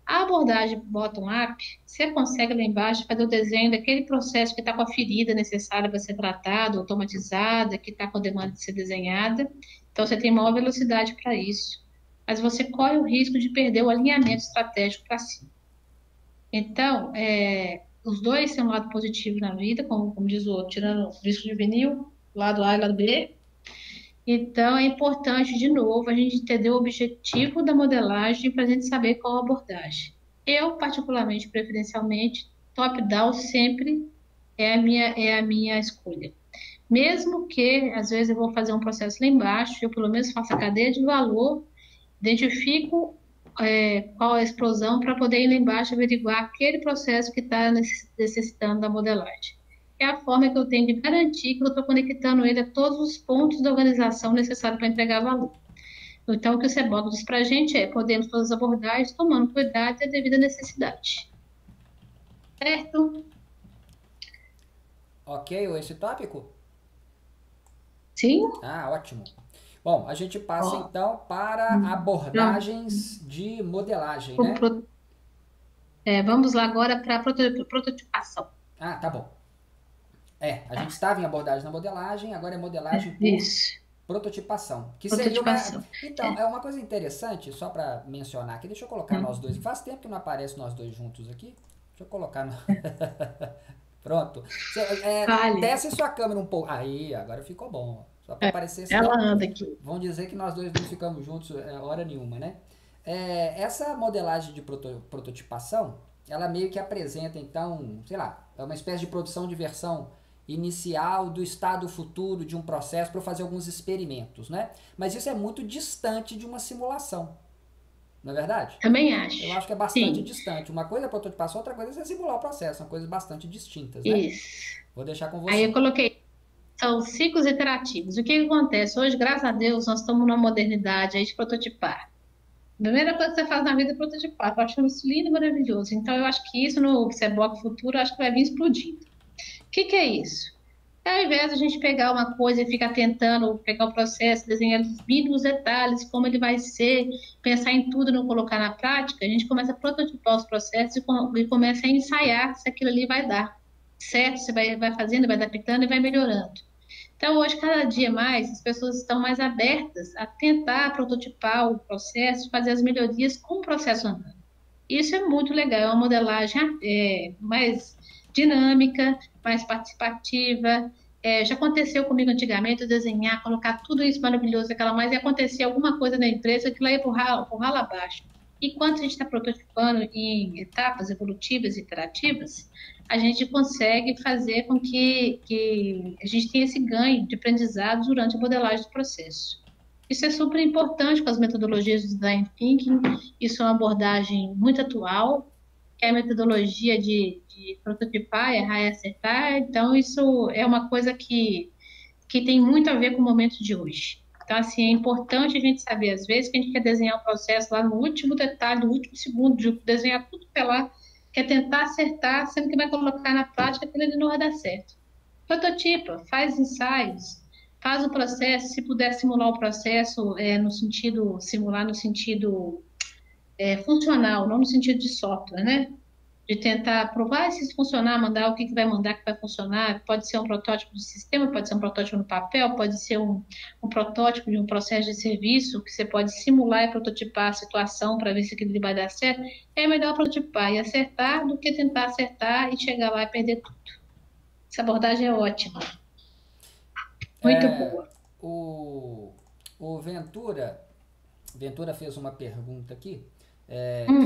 A abordagem bottom-up, você consegue lá embaixo fazer o desenho daquele processo que está com a ferida necessária para ser tratada, automatizada, que está com a demanda de ser desenhada. Então, você tem maior velocidade para isso. Mas você corre o risco de perder o alinhamento estratégico para cima. Então, os dois têm um lado positivo na vida, como diz o outro, tirando o risco de vinil, lado A e lado B. Então, é importante, de novo, a gente entender o objetivo da modelagem para a gente saber qual a abordagem. Eu, particularmente, preferencialmente, top-down sempre é a minha escolha. Mesmo que, às vezes, eu vou fazer um processo lá embaixo, eu pelo menos faço a cadeia de valor, identifico qual a explosão para poder ir lá embaixo averiguar aquele processo que está necessitando da modelagem. É a forma que eu tenho de garantir que eu estou conectando ele a todos os pontos da organização necessários para entregar valor. Então, o que o CBOC diz para a gente é: podemos fazer as abordagens tomando cuidado e a devida necessidade. Certo?
Ok, esse tópico?
Sim?
Ah, ótimo. Bom, a gente passa
Ó,
então para
não.
abordagens de modelagem, né?
Vamos lá agora para a prototipação.
Ah, tá bom. A gente estava em abordagem na modelagem, agora é modelagem por
Isso,
prototipação. Que seria uma.
prototipação.
Então, é uma coisa interessante, só para mencionar aqui, deixa eu colocar nós dois. Faz tempo que não aparece nós dois juntos aqui. Deixa eu colocar. Pronto.
Vale.
Desce sua câmera um pouco. Aí, agora ficou bom. Só para aparecer,
Ela
senão
anda aqui.
vão dizer que nós dois não ficamos juntos hora nenhuma, né? Essa modelagem de prototipação, ela meio que apresenta, então, sei lá, é uma espécie de produção de versão inicial do estado futuro de um processo para fazer alguns experimentos, né? Mas isso é muito distante de uma simulação, não é verdade?
Também
Eu
acho.
acho que é bastante
Sim,
distante. Uma coisa é prototipação, outra coisa é você simular o processo. São coisas bastante distintas, né?
isso.
Vou deixar com
Aí
você.
eu coloquei, são ciclos iterativos. O que que acontece? Hoje, graças a Deus, nós estamos numa modernidade aí de prototipar. A primeira coisa que você faz na vida é prototipar. Eu acho isso lindo e maravilhoso. Então, eu acho que isso no CBOC futuro, eu acho que vai vir explodindo. O que que é isso? Ao invés de a gente pegar uma coisa e ficar tentando pegar o processo, desenhar os mínimos detalhes, como ele vai ser, pensar em tudo e não colocar na prática, a gente começa a prototipar os processos e começa a ensaiar se aquilo ali vai dar certo, você vai fazendo, vai adaptando e vai melhorando. Então, hoje, cada dia mais, as pessoas estão mais abertas a tentar prototipar o processo, fazer as melhorias com o processo andando. Isso é muito legal, é uma modelagem mais dinâmica, mais participativa. Já aconteceu comigo antigamente, eu desenhar, colocar tudo isso maravilhoso, aquela mais, e acontecia alguma coisa na empresa que lá ia pro ralo abaixo. E quando a gente está prototipando em etapas evolutivas e iterativas, a gente consegue fazer com que a gente tenha esse ganho de aprendizado durante a modelagem do processo. Isso é super importante com as metodologias do Design Thinking. Isso é uma abordagem muito atual, que é a metodologia de prototipar, errar e acertar. Então, isso é uma coisa que tem muito a ver com o momento de hoje. Então, assim, é importante a gente saber, às vezes, que a gente quer desenhar o processo lá no último detalhe, no último segundo, de desenhar tudo que é lá, quer tentar acertar, sendo que vai colocar na prática que ele não vai dar certo. Prototipa, faz ensaios, faz o processo, se puder simular o processo no sentido, simular no sentido funcional, não no sentido de software, né? De tentar provar se isso funcionar, mandar o que, que vai mandar que vai funcionar. Pode ser um protótipo de sistema, pode ser um protótipo no papel, pode ser um protótipo de um processo de serviço que você pode simular e prototipar a situação para ver se aquilo vai dar certo. É melhor prototipar e acertar do que tentar acertar e chegar lá e perder tudo. Essa abordagem é ótima, muito
É,
boa.
o, o Ventura fez uma pergunta aqui,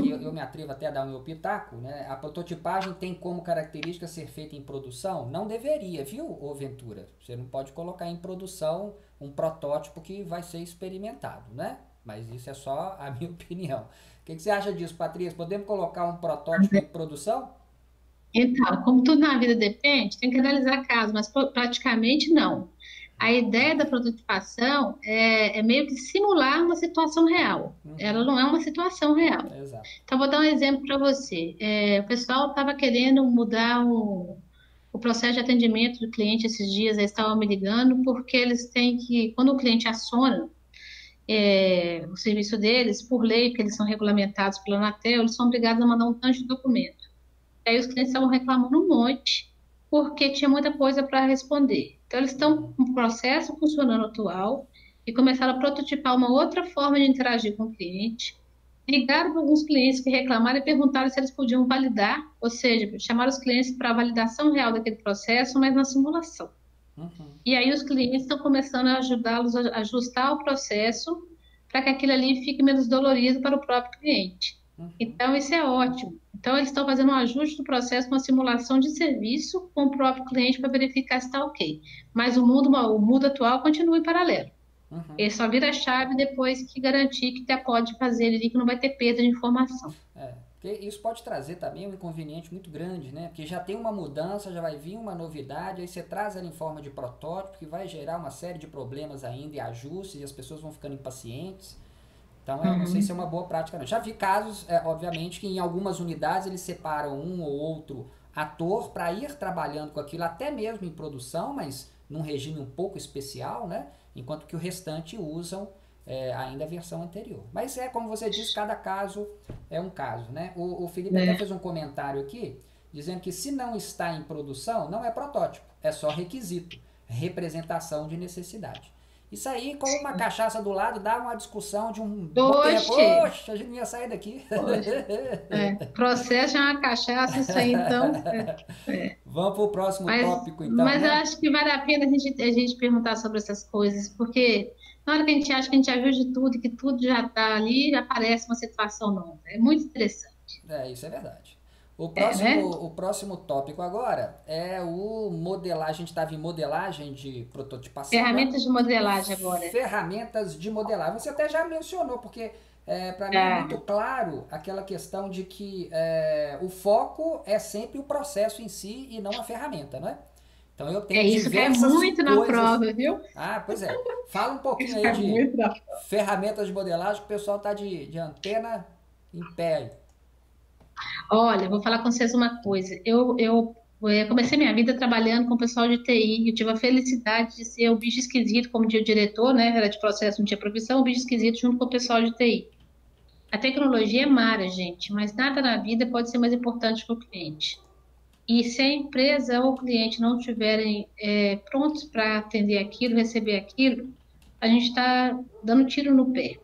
que eu
Hum,
me atrevo até a dar o meu pitaco, né? A prototipagem tem como característica ser feita em produção? Não deveria, viu, ô Ventura? Você não pode colocar em produção um protótipo que vai ser experimentado, né? Mas isso é só a minha opinião. O que você acha disso, Patrícia? Podemos colocar um protótipo em produção?
Então, como tudo na vida depende, tem que analisar caso, mas praticamente não. A ideia da prototipação é meio que simular uma situação real.
Uhum,
Ela não é uma situação real.
exato.
Então, vou dar um exemplo para você. O pessoal estava querendo mudar o processo de atendimento do cliente esses dias, eles estavam me ligando, porque eles têm que, quando o cliente aciona o serviço deles, por lei, porque eles são regulamentados pela Anatel, eles são obrigados a mandar um tanto de documento. Aí os clientes estavam reclamando um monte, porque tinha muita coisa para responder. Então, eles estão com o processo funcionando atual e começaram a prototipar uma outra forma de interagir com o cliente. Ligaram para alguns clientes que reclamaram e perguntaram se eles podiam validar, ou seja, chamaram os clientes para a validação real daquele processo, mas na simulação.
Uhum.
E aí os clientes estão começando a ajudá-los a ajustar o processo para que aquilo ali fique menos dolorido para o próprio cliente.
Uhum.
Então, isso é ótimo. Então, eles estão fazendo um ajuste do processo com a simulação de serviço com o próprio cliente para verificar se está ok. Mas o mundo atual continua em paralelo.
Uhum.
Ele só vira a chave depois que garantir que até pode fazer ali, que não vai ter perda de informação.
Porque isso pode trazer também um inconveniente muito grande, né? Porque já tem uma mudança, já vai vir uma novidade, aí você traz ela em forma de protótipo, que vai gerar uma série de problemas ainda e ajustes, e as pessoas vão ficando impacientes. Então, não sei se é
Uhum.
uma boa prática, não. Já vi casos, obviamente, que em algumas unidades eles separam um ou outro ator para ir trabalhando com aquilo, até mesmo em produção, mas num regime um pouco especial, né? Enquanto que o restante usam ainda a versão anterior. Mas como você disse, cada caso é um caso, né? O Felipe até
Né?
fez um comentário aqui, dizendo que se não está em produção, não é protótipo, é só requisito, representação de necessidade. Isso aí, com uma cachaça do lado, dá uma discussão de um bom tempo.
Oxe,
Oxe, a gente não ia sair daqui.
oxe. Processo é uma cachaça, isso aí, então. É.
Vamos pro próximo
Mas,
tópico, então,
mas eu
né?
acho que vale a pena a gente perguntar sobre essas coisas, porque na hora que a gente acha que a gente já viu de tudo e que tudo já está ali, aparece uma situação nova. É muito interessante,
Isso é verdade. O próximo,
né?
o próximo tópico agora é o modelar. A gente estava em modelagem de prototipação, né?
Ferramentas de modelagem agora.
Ferramentas de modelagem. Você até já mencionou, porque para mim é muito
Ah,
claro aquela questão de que o foco é sempre o processo em si e não a ferramenta, não é? Então eu
é
tenho
isso que é
diversas
muito na
coisas.
prova, viu?
Ah, pois é. Fala um pouquinho
Isso
aí
é
de
muito na
ferramentas de modelagem, que o pessoal tá de antena em pé aí.
Olha, vou falar com vocês uma coisa. Eu comecei minha vida trabalhando com o pessoal de TI. Eu tive a felicidade de ser o bicho esquisito, como dia o diretor, né? Era de processo, não tinha profissão, o bicho esquisito junto com o pessoal de TI. A tecnologia é mara, gente, mas nada na vida pode ser mais importante que o cliente. E se a empresa ou o cliente não estiverem prontos para atender aquilo, receber aquilo, a gente está dando tiro no pé.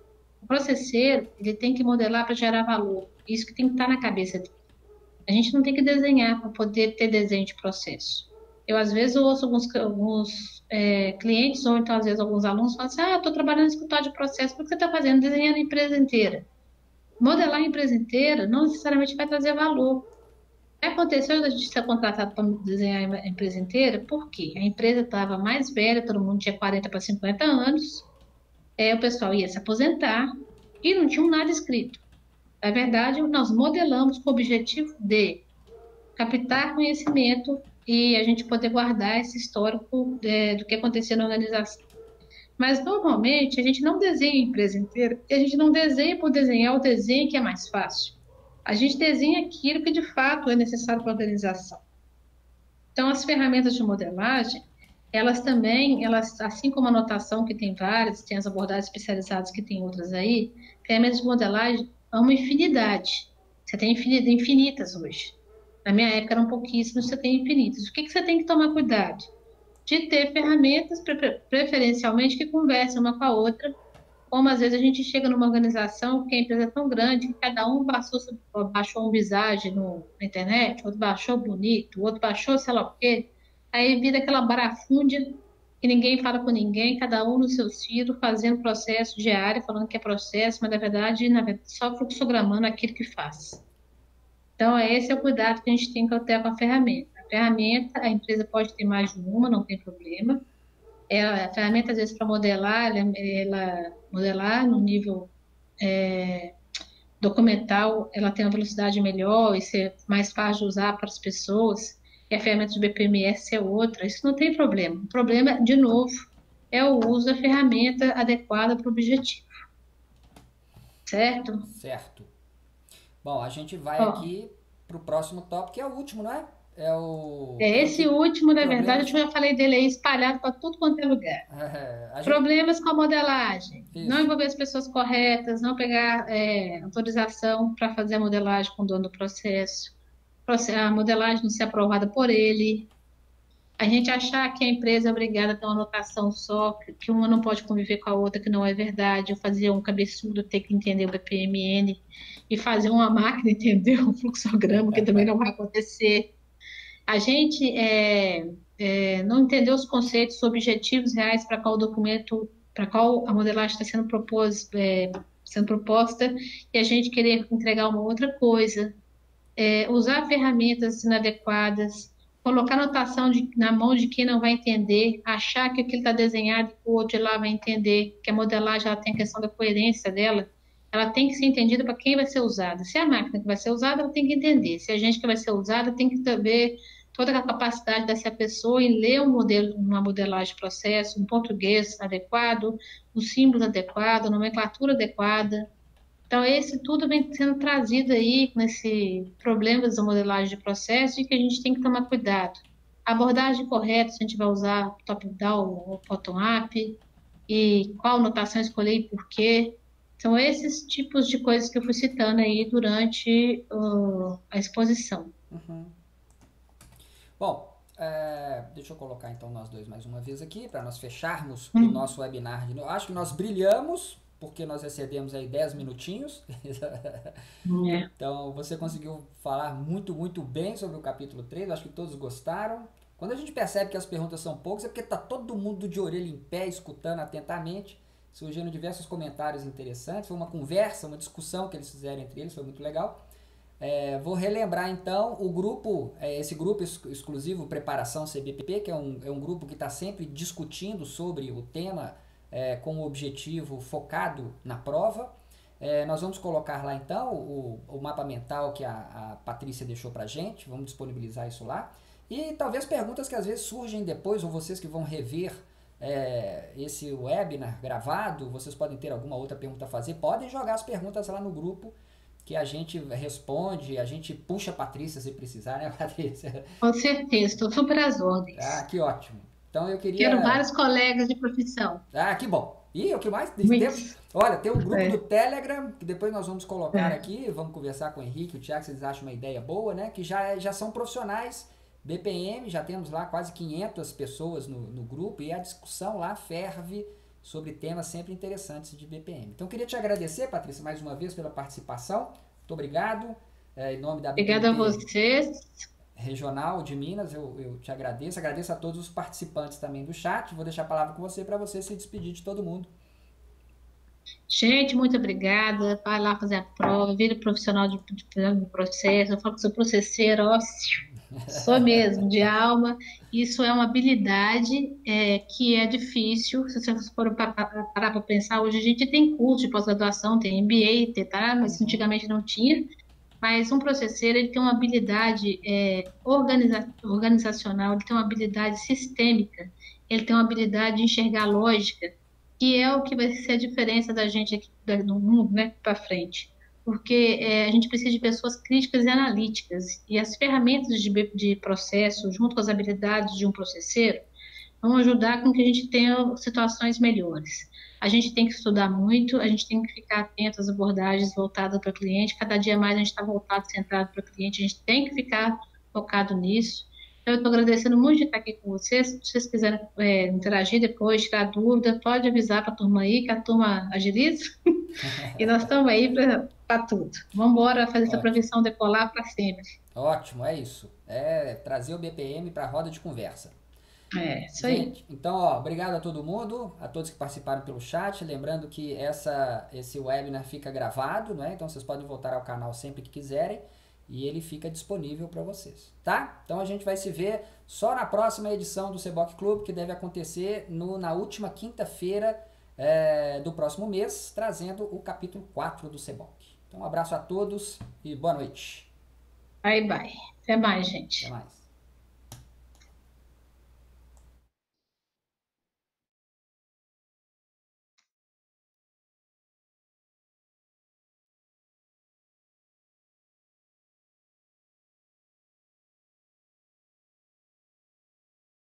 O processeiro, ele tem que modelar para gerar valor. Isso que tem que estar na cabeça dele. A gente não tem que desenhar para poder ter desenho de processo. Eu, às vezes, ouço alguns clientes, ou então, às vezes, alguns alunos falam assim: estou trabalhando em escritório de processo, o que você está fazendo? Desenhando a empresa inteira. Modelar a empresa inteira não necessariamente vai trazer valor. Aconteceu da gente ser contratado para desenhar a empresa inteira, porque a empresa estava mais velha, todo mundo tinha 40 para 50 anos, o pessoal ia se aposentar e não tinha nada escrito. Na verdade, nós modelamos com o objetivo de captar conhecimento e a gente poder guardar esse histórico do que acontecia na organização. Mas, normalmente, a gente não desenha a empresa inteira, e a gente não desenha por desenhar o desenho que é mais fácil. A gente desenha aquilo que, de fato, é necessário para a organização. Então, as ferramentas de modelagem, elas também, assim como a notação, que tem várias, tem as abordagens especializadas que tem outras aí, ferramentas de modelagem há uma infinidade. Você tem infinitas hoje. Na minha época eram pouquíssimas, você tem infinitas. O que você tem que tomar cuidado? De ter ferramentas, preferencialmente, que conversem uma com a outra, como às vezes a gente chega numa organização que a empresa é tão grande que cada um baixou um visagem na internet, outro baixou bonito, outro baixou sei lá o quê. Aí vira aquela barafúndia que ninguém fala com ninguém, cada um no seu tiro, fazendo processo diário, falando que é processo, mas na verdade só fluxogramando aquilo que faz. Então, esse é o cuidado que a gente tem que ter com a ferramenta. A ferramenta, a empresa pode ter mais de uma, não tem problema. A ferramenta, às vezes, para modelar, ela modelar no nível documental, ela tem uma velocidade melhor e ser mais fácil de usar para as pessoas. E a ferramenta de BPMS é outra. Isso não tem problema. O problema, de novo, é o uso da ferramenta adequada para o objetivo, certo?
Certo. Bom, a gente vai
Ó,
aqui pro próximo tópico, que é o último, não é? É o.
É
É o
esse
que.
último, na verdade,
Problemas.
eu já falei dele aí espalhado para tudo quanto é lugar.
A gente.
Problemas com a modelagem. Não
Isso.
envolver as pessoas corretas, não pegar autorização para fazer a modelagem com o dono do processo. A modelagem não ser aprovada por ele. A gente achar que a empresa é obrigada a ter uma anotação só, que uma não pode conviver com a outra, que não é verdade. Eu fazia um cabeçudo ter que entender o BPMN e fazer uma máquina entender o fluxograma, que também não vai acontecer. A gente não entendeu os conceitos, os objetivos reais para qual documento, para qual a modelagem está sendo proposta, e a gente querer entregar uma outra coisa, usar ferramentas inadequadas, colocar notação na mão de quem não vai entender, achar que aquilo está desenhado e o outro de lá vai entender, que a modelagem ela tem a questão da coerência dela, ela tem que ser entendida para quem vai ser usada. Se é a máquina que vai ser usada, ela tem que entender. Se é a gente que vai ser usada, tem que saber toda a capacidade dessa pessoa em ler um modelo, uma modelagem de processo, um português adequado, os símbolos adequados, a nomenclatura adequada. Então, esse tudo vem sendo trazido aí nesse problemas da modelagem de processo e que a gente tem que tomar cuidado. A abordagem correta, se a gente vai usar top-down ou bottom-up, e qual notação escolher e por quê. São esses tipos de coisas que eu fui citando aí durante a exposição.
Uhum. Bom, deixa eu colocar então nós dois mais uma vez aqui, para nós fecharmos o nosso webinar. Eu acho que nós brilhamos, porque nós excedemos aí 10 minutinhos. Então, você conseguiu falar muito, muito bem sobre o capítulo 3. Eu acho que todos gostaram. Quando a gente percebe que as perguntas são poucas, é porque está todo mundo de orelha em pé, escutando atentamente. Surgiram diversos comentários interessantes. Foi uma conversa, uma discussão que eles fizeram entre eles, foi muito legal. Vou relembrar então o grupo, esse grupo exclusivo Preparação CBPP, que é um grupo que está sempre discutindo sobre o tema com o objetivo focado na prova. Nós vamos colocar lá então o mapa mental que a Patrícia deixou pra gente, vamos disponibilizar isso lá. E talvez perguntas que às vezes surgem depois, ou vocês que vão rever esse webinar gravado, vocês podem ter alguma outra pergunta a fazer, podem jogar as perguntas lá no grupo, que a gente responde, a gente puxa a Patrícia se precisar, né, Patrícia?
Com certeza, estou super às
Ah,
ordens.
que ótimo. Então eu
Quero
queria...
vários colegas de profissão.
Ah, que bom. E o que mais? Temos...
Muitos.
Olha, tem um grupo do
É,
Telegram, que depois nós vamos colocar
é.
aqui, vamos conversar com o Henrique, o Thiago, se eles acham uma ideia boa, né? Que já são profissionais BPM, já temos lá quase 500 pessoas no grupo e a discussão lá ferve sobre temas sempre interessantes de BPM. Então, queria te agradecer, Patrícia, mais uma vez pela participação. Muito obrigado. Em nome da
Obrigada a
BPMP
vocês.
Regional de Minas, eu te agradeço. Agradeço a todos os participantes também do chat. Vou deixar a palavra com você para você se despedir de todo mundo.
Gente, muito obrigada. Vai lá fazer a prova, vira profissional de processo. Eu falo que sou processeira, ó, sou mesmo, de alma. Isso é uma habilidade que é difícil. Se vocês forem parar para pensar, hoje a gente tem curso de pós-graduação, tem MBA, tá? Mas antigamente não tinha. Mas um processeiro, ele tem uma habilidade organizacional, ele tem uma habilidade sistêmica, ele tem uma habilidade de enxergar lógica, que é o que vai ser a diferença da gente aqui no mundo, né, para frente. Porque a gente precisa de pessoas críticas e analíticas, e as ferramentas de processo, junto com as habilidades de um processeiro, vão ajudar com que a gente tenha situações melhores. A gente tem que estudar muito, a gente tem que ficar atento às abordagens voltadas para o cliente. Cada dia mais a gente está voltado, centrado para o cliente, a gente tem que ficar focado nisso. Então, eu estou agradecendo muito de estar aqui com vocês. Se vocês quiserem interagir depois, tirar dúvida, pode avisar para a turma aí, que a turma agiliza. E nós estamos aí para tudo. Vamos embora fazer essa
Ótimo.
profissão decolar para sempre.
Ótimo, é isso. É trazer o BPM para a roda de conversa.
É, isso aí.
Gente, então, ó, obrigado a todo mundo, a todos que participaram pelo chat. Lembrando que esse webinar fica gravado, né? Então vocês podem voltar ao canal sempre que quiserem e ele fica disponível para vocês, tá? Então a gente vai se ver só na próxima edição do Seboc Club, que deve acontecer na última quinta-feira do próximo mês, trazendo o capítulo 4 do Seboc. Então um abraço a todos e boa noite.
Bye, bye. Até mais,
Até
gente.
mais.